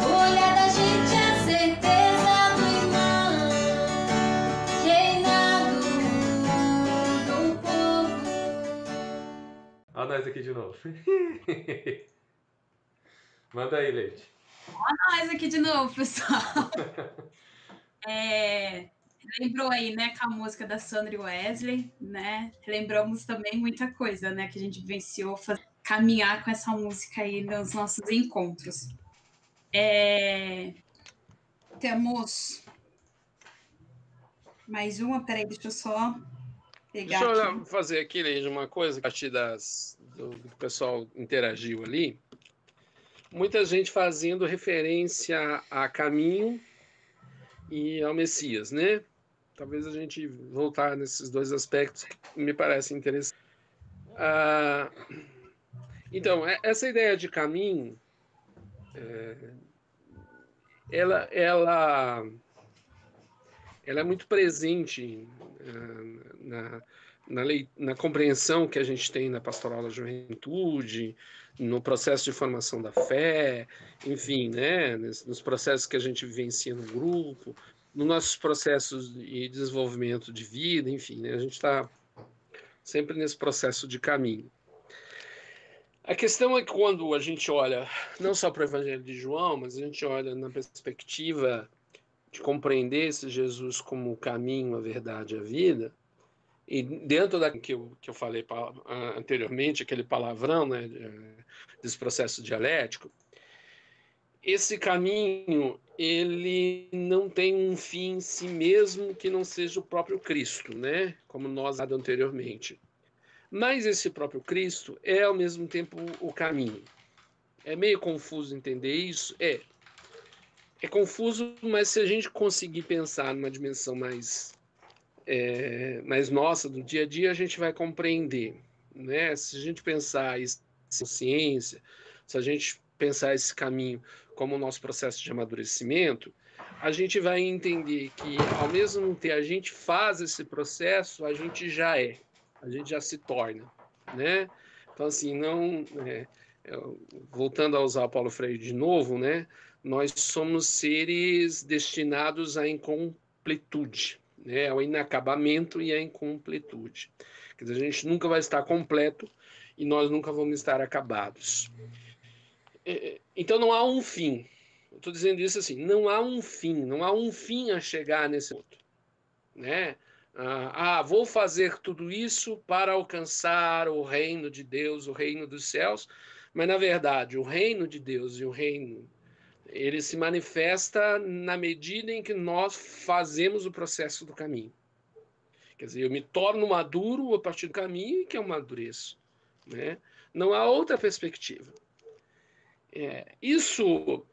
No olhar da gente, a certeza do irmão, reinado do povo. Olha nós aqui de novo. Manda aí, Leite. Nós aqui de novo, pessoal. Lembrou aí, né, com a música da Sandra e Wesley, né? Lembramos também muita coisa, né, que a gente vivenciou, caminhar com essa música aí nos nossos encontros. Temos mais uma, peraí, deixa eu só pegar Deixa aqui. eu fazer aqui, Leide, uma coisa, a partir do que o pessoal interagiu ali. Muita gente fazendo referência a caminho e ao Messias, né? Talvez a gente voltar nesses dois aspectos que me parecem interessantes. Então, essa ideia de caminho, ela é muito presente na compreensão que a gente tem na pastoral da juventude, no processo de formação da fé, enfim, né, nos processos que a gente vivencia no grupo, nos nossos processos de desenvolvimento de vida, enfim, né, a gente está sempre nesse processo de caminho. A questão é que quando a gente olha não só para o Evangelho de João, mas a gente olha na perspectiva de compreender esse Jesus como o caminho, a verdade e a vida, e dentro daquilo que eu falei anteriormente, aquele palavrão, né, desse processo dialético, esse caminho, ele não tem um fim em si mesmo que não seja o próprio Cristo, né, como nós falamos anteriormente. Mas esse próprio Cristo é, ao mesmo tempo, o caminho. É meio confuso entender isso? É confuso, mas se a gente conseguir pensar numa dimensão mais nossa, do dia a dia, a gente vai compreender, né? Se a gente pensar isso em ciência, se a gente pensar esse caminho como o nosso processo de amadurecimento, a gente vai entender que, ao mesmo tempo que a gente faz esse processo, a gente já se torna, né? Então, assim, voltando a usar o Paulo Freire de novo, né? Nós somos seres destinados à incompletude, né? Ao inacabamento e à incompletude. Quer dizer, a gente nunca vai estar completo e nós nunca vamos estar acabados. Então não há um fim. Eu estou dizendo isso assim, não há um fim a chegar nesse ponto, né? Vou fazer tudo isso para alcançar o reino de Deus, o reino dos céus, mas na verdade o reino de Deus e o reino, ele se manifesta na medida em que nós fazemos o processo do caminho. Quer dizer, eu me torno maduro a partir do caminho que eu amadureço, né? Não há outra perspectiva. Isso,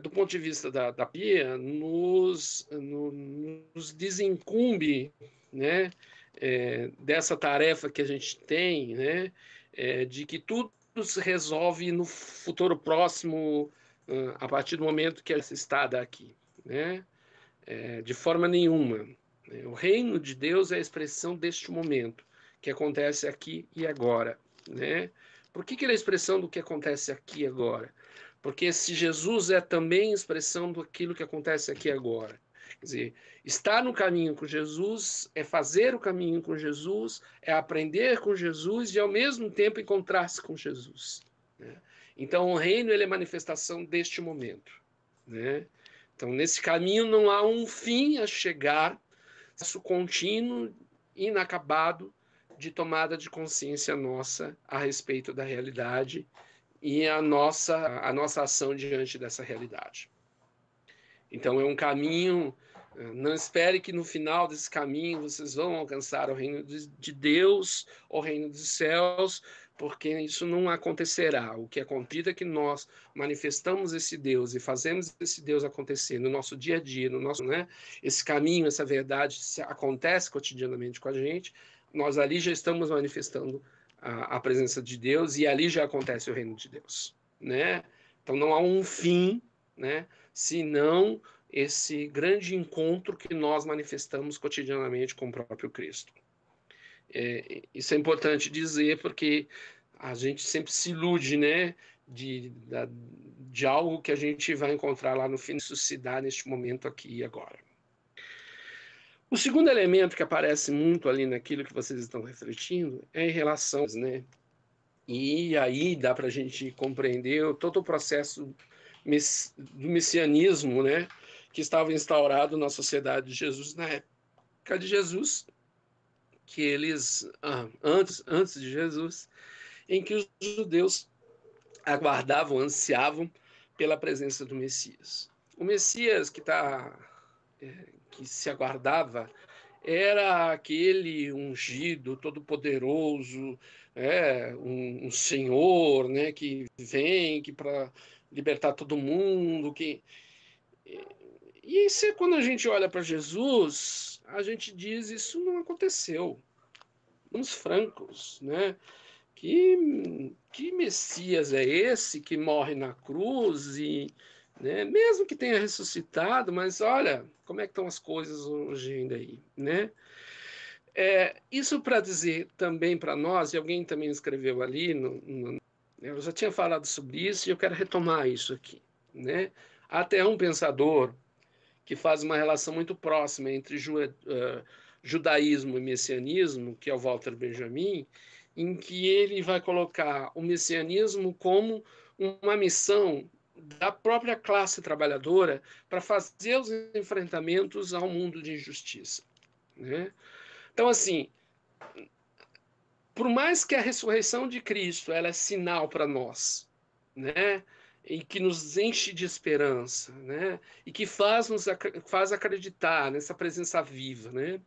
do ponto de vista da Pia, nos desincumbe, né, dessa tarefa que a gente tem, né, de que tudo se resolve no futuro próximo, a partir do momento que essa está daqui, né? De forma nenhuma, O reino de Deus é a expressão deste momento, que acontece aqui e agora, né? Por que ele é a expressão do que acontece aqui e agora? Porque se Jesus é também expressão daquilo que acontece aqui e agora. Quer dizer, estar no caminho com Jesus é fazer o caminho com Jesus, é aprender com Jesus e, ao mesmo tempo, encontrar-se com Jesus, né? Então, o reino ele é manifestação deste momento, né? Então, nesse caminho não há um fim a chegar, processo contínuo, inacabado, de tomada de consciência nossa a respeito da realidade e a nossa ação diante dessa realidade. Então, é um caminho. Não espere que no final desse caminho vocês vão alcançar o reino de Deus, o reino dos céus, porque isso não acontecerá. O que acontece é que nós manifestamos esse Deus e fazemos esse Deus acontecer no nosso dia a dia, no nosso, né? Esse caminho, essa verdade acontece cotidianamente com a gente. Nós ali já estamos manifestando a presença de Deus e ali já acontece o reino de Deus, né? Então não há um fim, né? Senão esse grande encontro que nós manifestamos cotidianamente com o próprio Cristo. Isso é importante dizer porque a gente sempre se ilude, né, de algo que a gente vai encontrar lá no fim, isso se dá neste momento aqui e agora. O segundo elemento que aparece muito ali naquilo que vocês estão refletindo é em relação, né, e aí dá para a gente compreender todo o processo do messianismo, né, que estava instaurado na sociedade de Jesus na época de Jesus, que eles, antes de Jesus, em que os judeus aguardavam, ansiavam pela presença do Messias. O Messias que se aguardava era aquele ungido, todo-poderoso, um senhor, né, que vem para libertar todo mundo. E isso, quando a gente olha para Jesus, a gente diz, isso não aconteceu. Vamos francos, né? Que Messias é esse que morre na cruz e, né, mesmo que tenha ressuscitado, mas olha como é que estão as coisas hoje ainda aí, né? Isso para dizer também para nós, e alguém também escreveu ali, eu já tinha falado sobre isso e eu quero retomar isso aqui, né? Até um pensador que faz uma relação muito próxima entre judaísmo e messianismo, que é o Walter Benjamin, em que ele vai colocar o messianismo como uma missão da própria classe trabalhadora para fazer os enfrentamentos ao mundo de injustiça, né? Então, assim, por mais que a ressurreição de Cristo ela é sinal para nós, né? E que nos enche de esperança, né? E que faz acreditar nessa presença viva, né?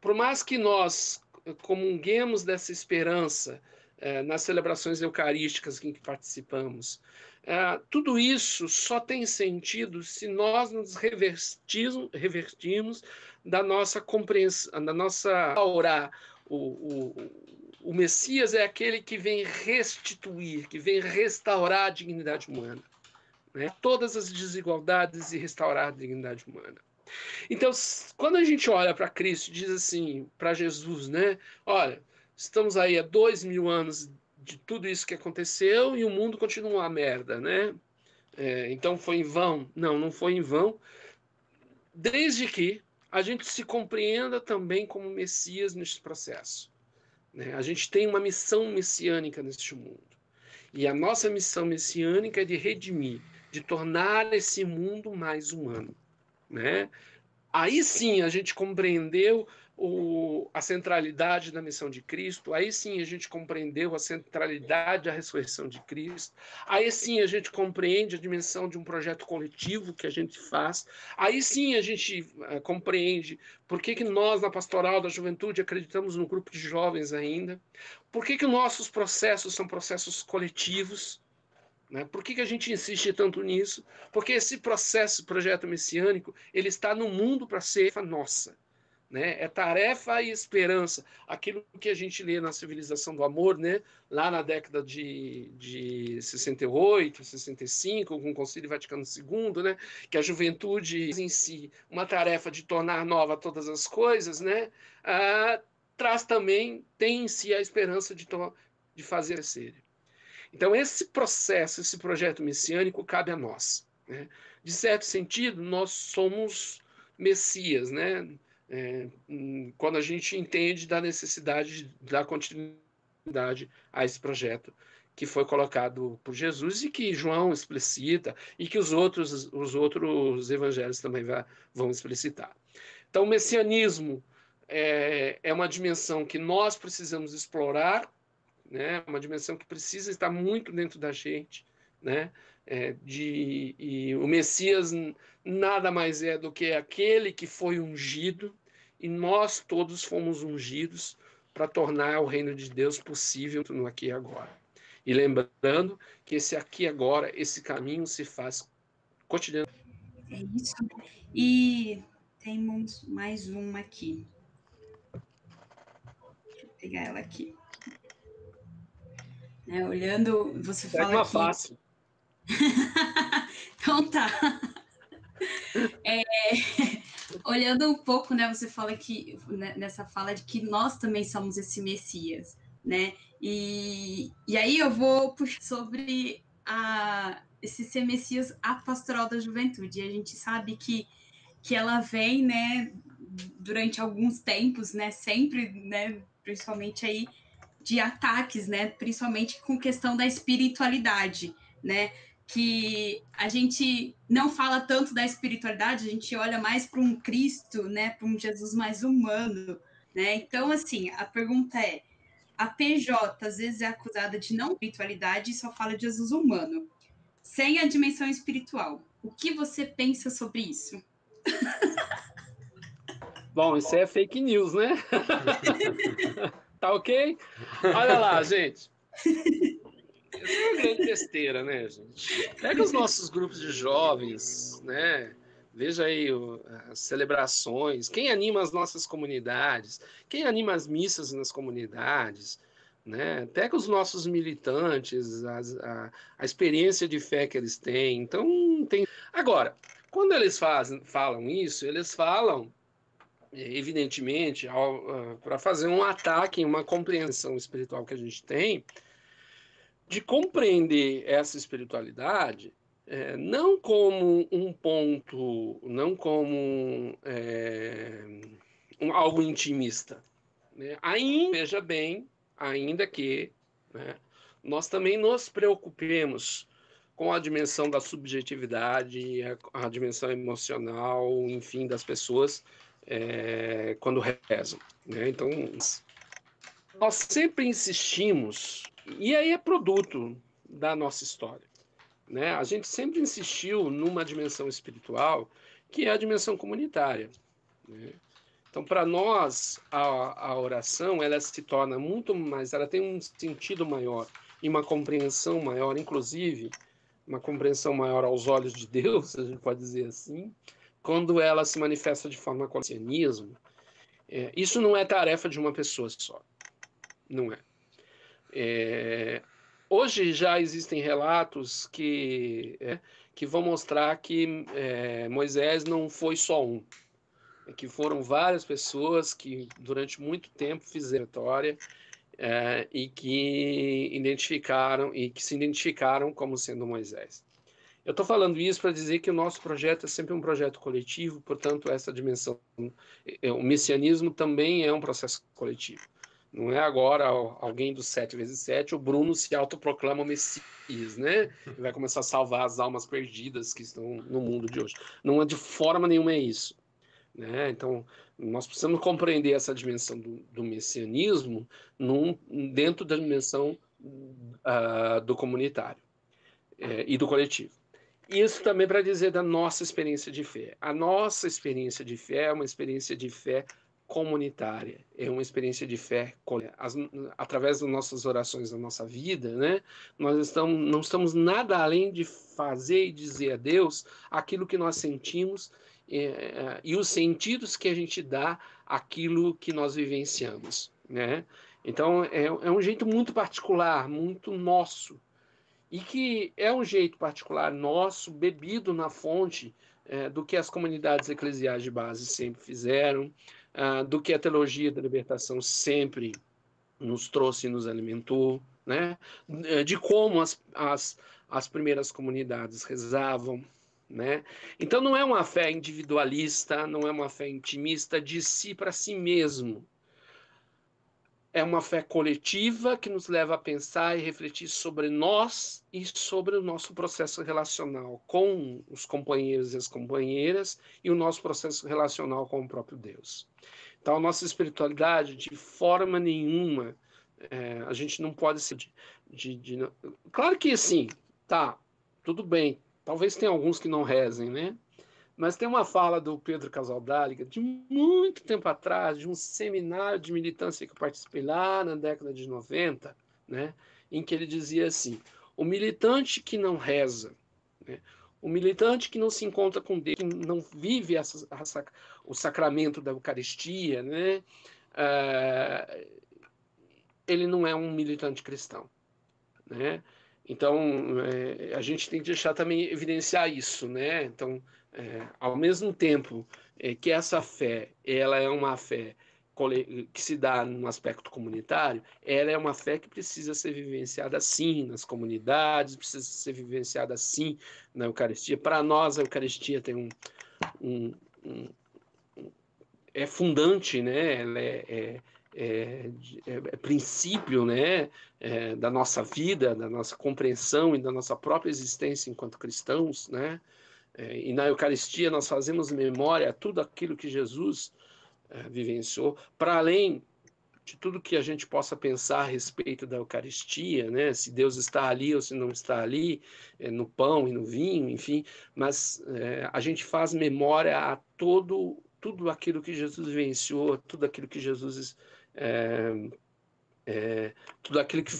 Por mais que nós comunguemos dessa esperança nas celebrações eucarísticas em que participamos, tudo isso só tem sentido se nós nos revertimos da nossa compreensão, da nossa orar. O Messias é aquele que vem restituir, que vem restaurar a dignidade humana, né? Todas as desigualdades e restaurar a dignidade humana. Então, quando a gente olha para Cristo e diz assim, para Jesus, né? Olha, estamos aí há 2000 anos de tudo isso que aconteceu e o mundo continua uma merda, né? Então foi em vão? Não, não foi em vão, desde que a gente se compreenda também como Messias neste processo, né? A gente tem uma missão messiânica neste mundo. E a nossa missão messiânica é de redimir, de tornar esse mundo mais humano, né? Aí sim a gente compreendeu a centralidade da missão de Cristo, aí sim a gente compreendeu a centralidade da ressurreição de Cristo, aí sim a gente compreende a dimensão de um projeto coletivo que a gente faz, aí sim a gente compreende por que nós, na Pastoral da Juventude, acreditamos no grupo de jovens ainda, por que nossos processos são processos coletivos, né? Por que a gente insiste tanto nisso? Porque esse projeto messiânico, ele está no mundo para ser nossa, né? É tarefa e esperança. Aquilo que a gente lê na Civilização do Amor, né? Lá na década de 68, 65, com o Concílio Vaticano II, né? Que a juventude em si, uma tarefa de tornar nova todas as coisas, né? Traz também, tem em si a esperança de fazer ser. Então, esse processo, esse projeto messiânico cabe a nós, né? De certo sentido, nós somos Messias, né? Quando a gente entende da necessidade de dar continuidade a esse projeto que foi colocado por Jesus e que João explicita e que os outros evangelhos também vão explicitar. Então, o messianismo é uma dimensão que nós precisamos explorar, né? Uma dimensão que precisa estar muito dentro da gente, né? E o Messias nada mais é do que aquele que foi ungido, e nós todos fomos ungidos para tornar o reino de Deus possível no aqui e agora. E lembrando que esse aqui e agora, esse caminho se faz cotidianamente. É isso. E temos mais uma aqui. Deixa eu pegar ela aqui. Olhando, você Pega fala uma que... fácil. Então tá. Olhando um pouco, né, você fala que nessa fala de que nós também somos esse Messias, né? E aí eu vou puxar sobre esse ser Messias, a pastoral da juventude. E a gente sabe que ela vem, né, durante alguns tempos, né, sempre, né, principalmente aí de ataques, né, principalmente com questão da espiritualidade, né, que a gente não fala tanto da espiritualidade, a gente olha mais para um Cristo, né, para um Jesus mais humano, né? Então, assim, a pergunta é: a PJ às vezes é acusada de não espiritualidade e só fala de Jesus humano, sem a dimensão espiritual. O que você pensa sobre isso? Bom, isso é fake news, né? Tá ok? Olha lá, gente. Isso é uma grande besteira, né, gente? Pega os nossos grupos de jovens, né? Veja aí as celebrações, quem anima as nossas comunidades, quem anima as missas nas comunidades, né? Pega os nossos militantes, a experiência de fé que eles têm. Então, tem... Agora, quando eles falam isso, eles falam, evidentemente, para fazer um ataque, uma compreensão espiritual que a gente tem, de compreender essa espiritualidade não como um ponto, não como algo intimista, né? Veja bem, ainda que, né, nós também nos preocupemos com a dimensão da subjetividade, a dimensão emocional, enfim, das pessoas quando rezam, né? Então, nós sempre insistimos, e aí é produto da nossa história, né? A gente sempre insistiu numa dimensão espiritual que é a dimensão comunitária, né? Então, para nós, a oração ela se torna muito mais, ela tem um sentido maior e uma compreensão maior, inclusive uma compreensão maior aos olhos de Deus, a gente pode dizer assim, quando ela se manifesta de forma cristianismo. Isso não é tarefa de uma pessoa só. Não é. Hoje já existem relatos que vão mostrar que Moisés não foi só um, que foram várias pessoas que durante muito tempo fizeram a história e que se identificaram como sendo Moisés. Eu estou falando isso para dizer que o nosso projeto é sempre um projeto coletivo, portanto essa dimensão, o messianismo também é um processo coletivo. Não é agora alguém do 7x7, o Bruno se autoproclama o Messias, né? E vai começar a salvar as almas perdidas que estão no mundo de hoje. Não é de forma nenhuma isso, né? Então, nós precisamos compreender essa dimensão do messianismo dentro da dimensão do comunitário e do coletivo. Isso também para dizer da nossa experiência de fé. A nossa experiência de fé é uma experiência de fé comunitária, é uma experiência de fé através das nossas orações da nossa vida, né? Nós não estamos nada além de fazer e dizer a Deus aquilo que nós sentimos e os sentidos que a gente dá àquilo que nós vivenciamos, né? Então, é um jeito muito particular, muito nosso, e que é um jeito particular nosso, bebido na fonte do que as comunidades eclesiais de base sempre fizeram, do que a teologia da libertação sempre nos trouxe e nos alimentou, né? De como as primeiras comunidades rezavam, né? Então não é uma fé individualista, não é uma fé intimista de si para si mesmo. É uma fé coletiva que nos leva a pensar e refletir sobre nós e sobre o nosso processo relacional com os companheiros e as companheiras e o nosso processo relacional com o próprio Deus. Então, a nossa espiritualidade, de forma nenhuma, a gente não pode ser Claro que, assim, tá, tudo bem. Talvez tenha alguns que não rezem, né? Mas tem uma fala do Pedro Casaldáliga, de muito tempo atrás, de um seminário de militância que eu participei lá na década de 90, né, em que ele dizia assim, o militante que não reza, né, o militante que não se encontra com Deus, que não vive o sacramento da Eucaristia, né, ele não é um militante cristão, né? Então, a gente tem que deixar também evidenciar isso, né? Então, ao mesmo tempo que essa fé, ela é uma fé que se dá no aspecto comunitário, ela é uma fé que precisa ser vivenciada sim nas comunidades, precisa ser vivenciada sim na Eucaristia. Para nós, a Eucaristia tem é fundante, né? Ela é princípio, né? Da nossa vida, da nossa compreensão e da nossa própria existência enquanto cristãos, né? E na Eucaristia nós fazemos memória a tudo aquilo que Jesus vivenciou, para além de tudo que a gente possa pensar a respeito da Eucaristia, né? Se Deus está ali ou se não está ali, no pão e no vinho, enfim, mas a gente faz memória a tudo aquilo que Jesus vivenciou, tudo aquilo que Jesus tudo aquilo que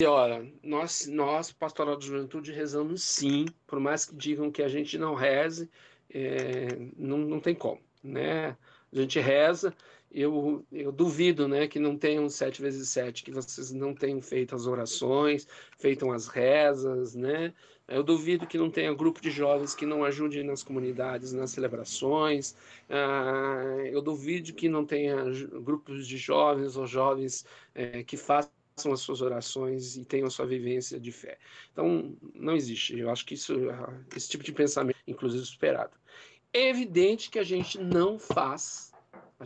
olha, nós pastoral de juventude rezamos sim, por mais que digam que a gente não reze, não tem como, né? A gente reza. Eu duvido, né, que não tenham 7x7, que vocês não tenham feito as orações, feito as rezas, né? Eu duvido que não tenha grupo de jovens que não ajudem nas comunidades, nas celebrações. Eu duvido que não tenha grupos de jovens ou jovens que façam as suas orações e tenham a sua vivência de fé. Então, não existe. Eu acho que esse tipo de pensamento, inclusive, superado. É evidente que a gente não faz, ou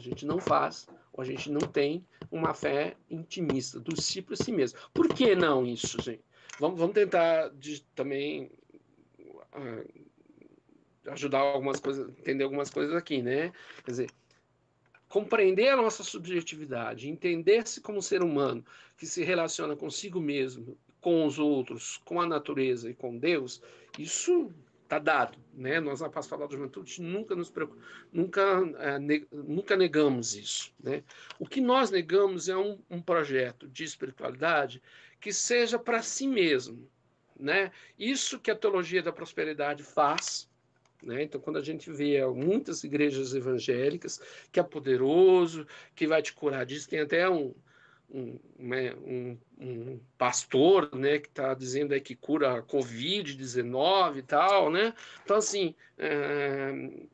a gente não tem uma fé intimista, do si para si mesmo. Por que não isso, gente? Vamos tentar também ajudar algumas coisas, entender algumas coisas aqui, né? Quer dizer, compreender a nossa subjetividade, entender-se como ser humano que se relaciona consigo mesmo, com os outros, com a natureza e com Deus, isso está dado, né? Nós na Pastoral da Juventude nunca negamos isso, né? O que nós negamos é um projeto de espiritualidade que seja para si mesmo, né? Isso que a teologia da prosperidade faz, né? Então, quando a gente vê muitas igrejas evangélicas, que é poderoso, que vai te curar disso, tem até um pastor, né, que está dizendo aí que cura a Covid-19 e tal, né? Então, assim,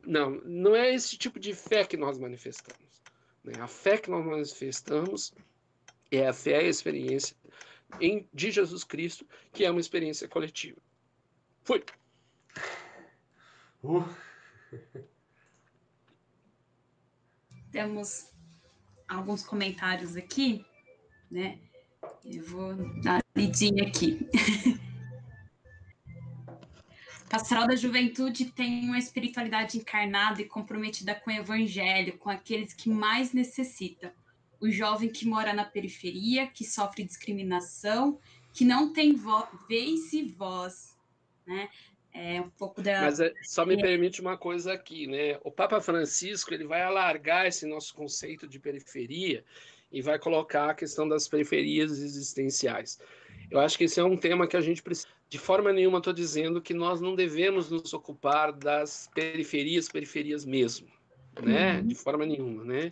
não é esse tipo de fé que nós manifestamos, né? A fé que nós manifestamos é a fé e a experiência de Jesus Cristo, que é uma experiência coletiva. Foi. Temos alguns comentários aqui, né? Eu vou dar uma lidinha aqui. Pastoral da Juventude tem uma espiritualidade encarnada e comprometida com o evangelho, com aqueles que mais necessitam. O jovem que mora na periferia, que sofre discriminação, que não tem vez e voz, né? Um pouco da... Mas só me permite uma coisa aqui, né? O Papa Francisco ele vai alargar esse nosso conceito de periferia e vai colocar a questão das periferias existenciais. Eu acho que esse é um tema que a gente precisa. De forma nenhuma estou dizendo que nós não devemos nos ocupar das periferias mesmo, né? De forma nenhuma, né?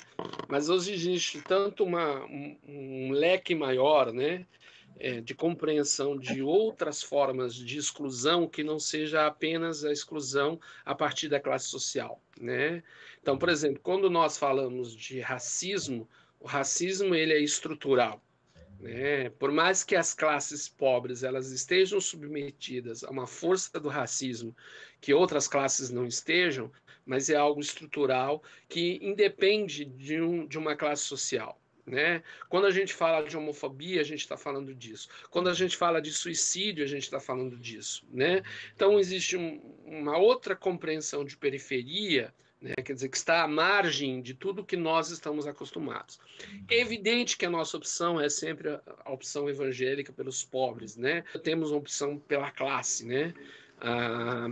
Mas hoje existe tanto um leque maior, né? De compreensão de outras formas de exclusão que não seja apenas a exclusão a partir da classe social, né? Então, por exemplo, quando nós falamos de racismo, o racismo ele é estrutural, né? Por mais que as classes pobres elas estejam submetidas a uma força do racismo que outras classes não estejam, mas é algo estrutural que independe de uma classe social. Né? Quando a gente fala de homofobia, a gente está falando disso. Quando a gente fala de suicídio, a gente está falando disso. Né? Então, existe uma outra compreensão de periferia, né? Quer dizer, que está à margem de tudo que nós estamos acostumados. É evidente que a nossa opção é sempre a opção evangélica pelos pobres. Né? Temos uma opção pela classe, né?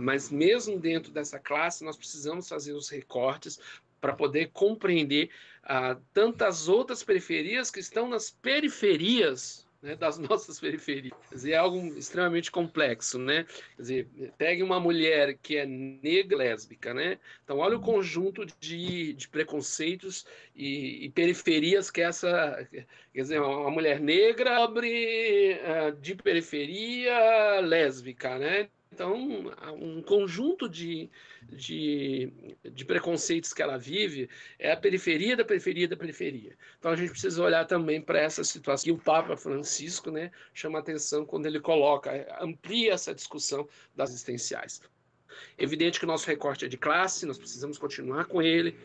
Mas mesmo dentro dessa classe, nós precisamos fazer os recortes para poder compreender tantas outras periferias que estão nas periferias, né, das nossas periferias. Quer dizer, é algo extremamente complexo, né? Quer dizer, pegue uma mulher que é negra, lésbica, né? Então, olha o conjunto de preconceitos e periferias que essa... Quer dizer, uma mulher negra, pobre, de periferia, lésbica, né? Então, um conjunto de preconceitos que ela vive é a periferia da periferia da periferia. Então, a gente precisa olhar também para essa situação. E o Papa Francisco, né, chama atenção quando ele amplia essa discussão das existenciais. Evidente que o nosso recorte é de classe, nós precisamos continuar com ele.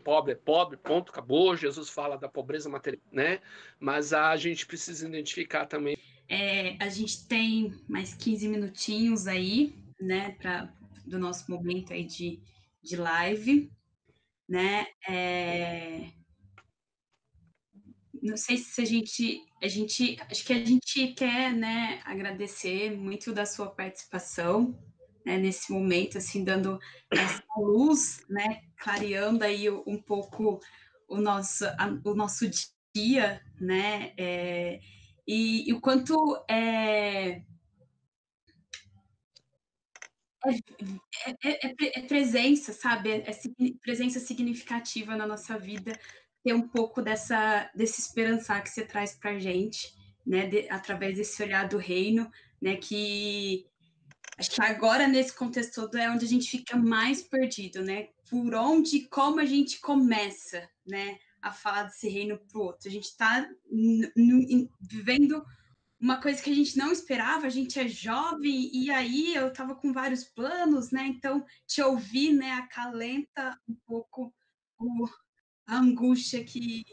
Pobre é pobre, ponto, acabou. Jesus fala da pobreza material, né? Mas a gente precisa identificar também. A gente tem mais 15 minutinhos aí, né, do nosso momento aí de live, né? Não sei se acho que a gente quer, né, agradecer muito da sua participação, né, nesse momento, assim, dando essa luz, né, clareando aí um pouco o nosso dia, né, e o quanto é presença, sabe? É presença significativa na nossa vida, ter um pouco desse esperançar que você traz para a gente, né? Através desse olhar do reino, né? Que acho que agora, nesse contexto todo, é onde a gente fica mais perdido, né? Por onde, como a gente começa, né? A falar desse reino para o outro. A gente está vivendo uma coisa que a gente não esperava, a gente é jovem, e aí eu estava com vários planos, né? Então, te ouvir, né, acalenta um pouco a angústia que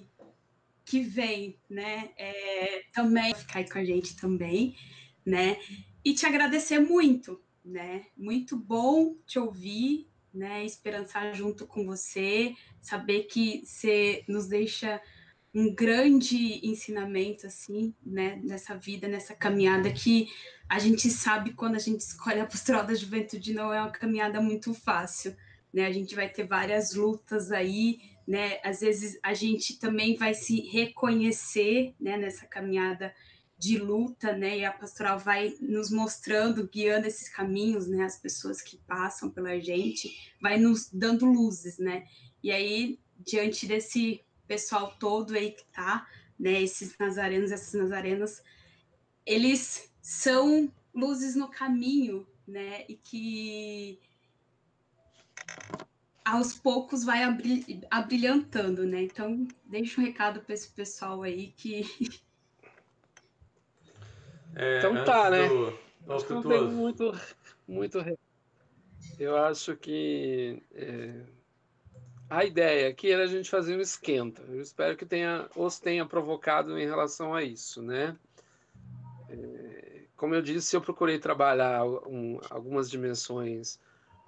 vem, né? Também ficar aí com a gente também, né? E te agradecer muito, né? Muito bom te ouvir, né? Esperançar junto com você, saber que você nos deixa um grande ensinamento, assim, né, nessa vida, nessa caminhada que a gente sabe quando a gente escolhe a pastoral da juventude não é uma caminhada muito fácil, né, a gente vai ter várias lutas aí, né, às vezes a gente também vai se reconhecer, né, nessa caminhada de luta, né, e a pastoral vai nos mostrando, guiando esses caminhos, né, as pessoas que passam pela gente, vai nos dando luzes, né, e aí, diante desse pessoal todo aí que tá, né, esses nazarenos, essas nazarenas, eles são luzes no caminho, né, e que aos poucos vai abrilhantando, né, então deixa um recado para esse pessoal aí que... Então tá, né? Acho que não tem muito... Eu acho que a ideia aqui era a gente fazer um esquenta. Eu espero que os tenha provocado em relação a isso, né? Como eu disse, eu procurei trabalhar algumas dimensões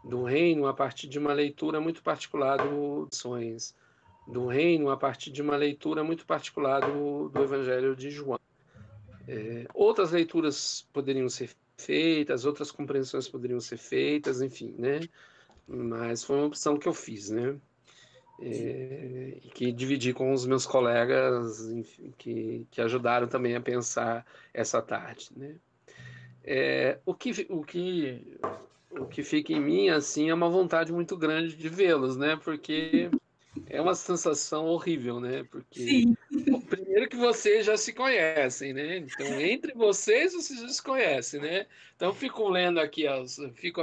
do reino a partir de uma leitura muito particular do reino a partir de uma leitura muito particular do Evangelho de João. Outras leituras poderiam ser feitas, outras compreensões poderiam ser feitas, enfim, né? Mas foi uma opção que eu fiz, né? e que dividi com os meus colegas, enfim, que ajudaram também a pensar essa tarde, né? O que fica em mim, assim, é uma vontade muito grande de vê-los, né? Porque é uma sensação horrível, né? Porque Sim. Primeiro que vocês já se conhecem, né? Então, entre vocês já se conhecem, né? Então, fico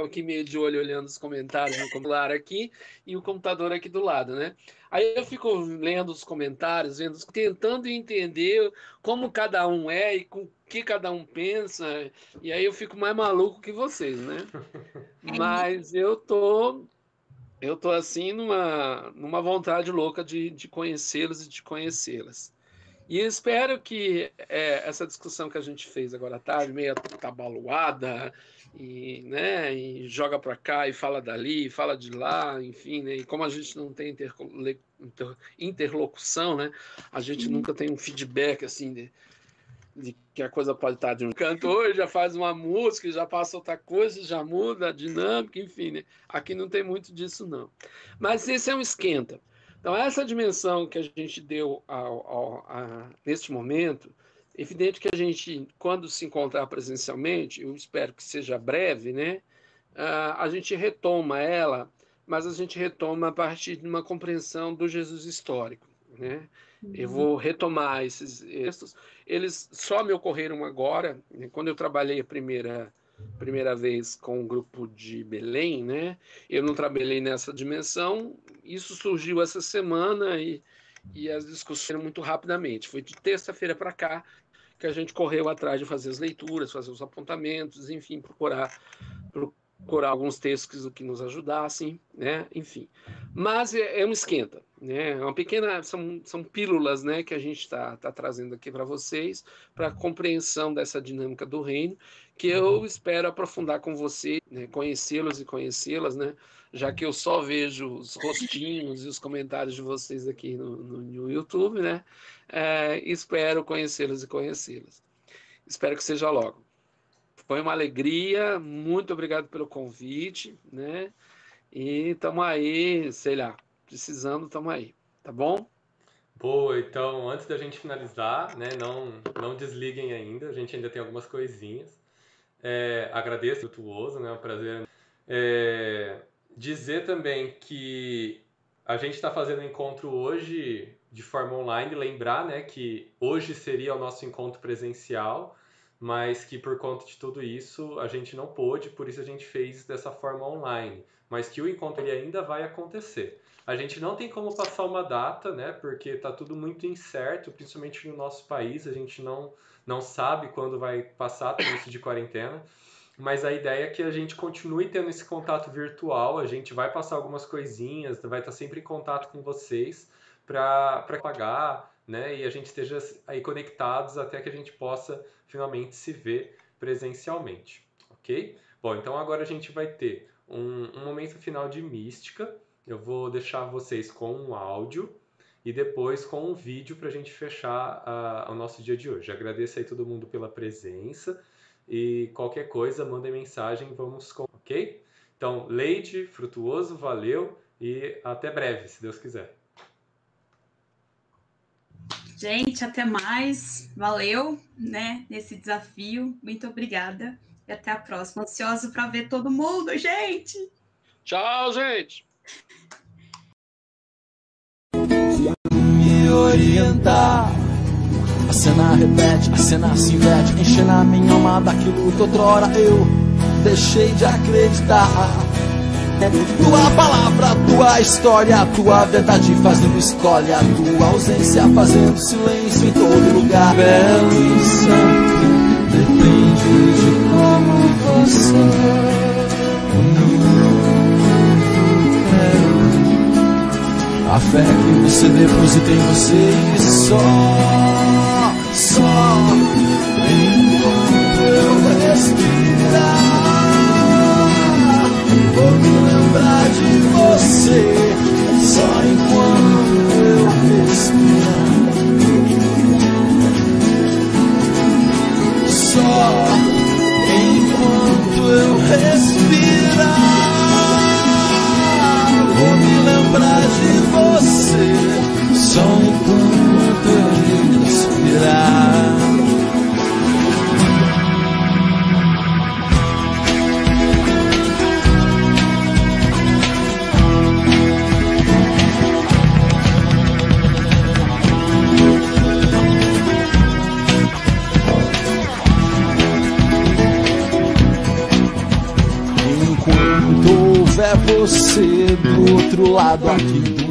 aqui meio de olho olhando os comentários no computador aqui e o computador aqui do lado, né? Aí eu fico lendo os comentários, tentando entender como cada um é e com o que cada um pensa, e aí eu fico mais maluco que vocês, né? Mas eu tô assim numa vontade louca de conhecê-los e de conhecê-las. E espero que essa discussão que a gente fez agora à tarde, meio atabaluada, né, e joga para cá e fala dali, fala de lá, enfim, né, e como a gente não tem interlocução, né, a gente nunca tem um feedback assim de que a coisa pode estar de um canto hoje, já faz uma música, já passa outra coisa, já muda a dinâmica, enfim, né? Aqui não tem muito disso, não. Mas esse é um esquenta. Então, essa dimensão que a gente deu neste momento, evidente que a gente, quando se encontrar presencialmente, eu espero que seja breve, né? A gente retoma ela, mas a gente retoma a partir de uma compreensão do Jesus histórico, né? Eu vou retomar esses textos. Eles só me ocorreram agora, né? Quando eu trabalhei a primeira vez com o grupo de Belém, né? Eu não trabalhei nessa dimensão. Isso surgiu essa semana e as discussões eram muito rapidamente. Foi de terça-feira para cá que a gente correu atrás de fazer as leituras, fazer os apontamentos, enfim, procurar alguns textos que nos ajudassem, né? Enfim. Mas é um esquenta, né? Uma pequena, são pílulas, né, que a gente está trazendo aqui para vocês, para a compreensão dessa dinâmica do reino, que eu espero aprofundar com vocês, né, conhecê-los e conhecê-las, né? Já que eu só vejo os rostinhos e os comentários de vocês aqui no YouTube, né? Espero conhecê-los e conhecê-las. Espero que seja logo. Foi uma alegria, muito obrigado pelo convite, né? E estamos aí, sei lá, precisando, estamos aí, tá bom? Boa, então, antes da gente finalizar, né, não desliguem ainda, a gente ainda tem algumas coisinhas. Agradeço, Virtuoso, né, é um prazer. Dizer também que a gente está fazendo o encontro hoje de forma online, lembrar, né, que hoje seria o nosso encontro presencial, mas que por conta de tudo isso a gente não pôde, por isso a gente fez dessa forma online, mas que o encontro ele ainda vai acontecer. A gente não tem como passar uma data, né, porque está tudo muito incerto, principalmente no nosso país, a gente não sabe quando vai passar tudo isso de quarentena, mas a ideia é que a gente continue tendo esse contato virtual, a gente vai passar algumas coisinhas, vai estar sempre em contato com vocês para pagar, né, e a gente esteja aí conectados até que a gente possa finalmente se ver presencialmente, ok? Bom, então agora a gente vai ter um momento final de mística. Eu vou deixar vocês com um áudio e depois com um vídeo para a gente fechar o nosso dia de hoje. Agradeço aí todo mundo pela presença e qualquer coisa, mandem mensagem, vamos com, ok? Então, Leide, Frutuoso, valeu e até breve, se Deus quiser. Gente, até mais. Valeu, né, nesse desafio. Muito obrigada. E até a próxima. Ansioso para ver todo mundo, gente. Tchau, gente. Me orientar. A cena repete, a cena se inverte, enchendo a minha alma daquilo que outrora eu deixei de acreditar. Tua palavra, tua história, tua verdade fazendo escolha, tua ausência fazendo silêncio em todo lugar. Belo e santo, depende de como você a fé que você deposita em você e só enquanto eu respirar vou me lembrar de você, só enquanto eu respirar, só enquanto eu respirar, vou me lembrar de você. é você do outro lado aqui do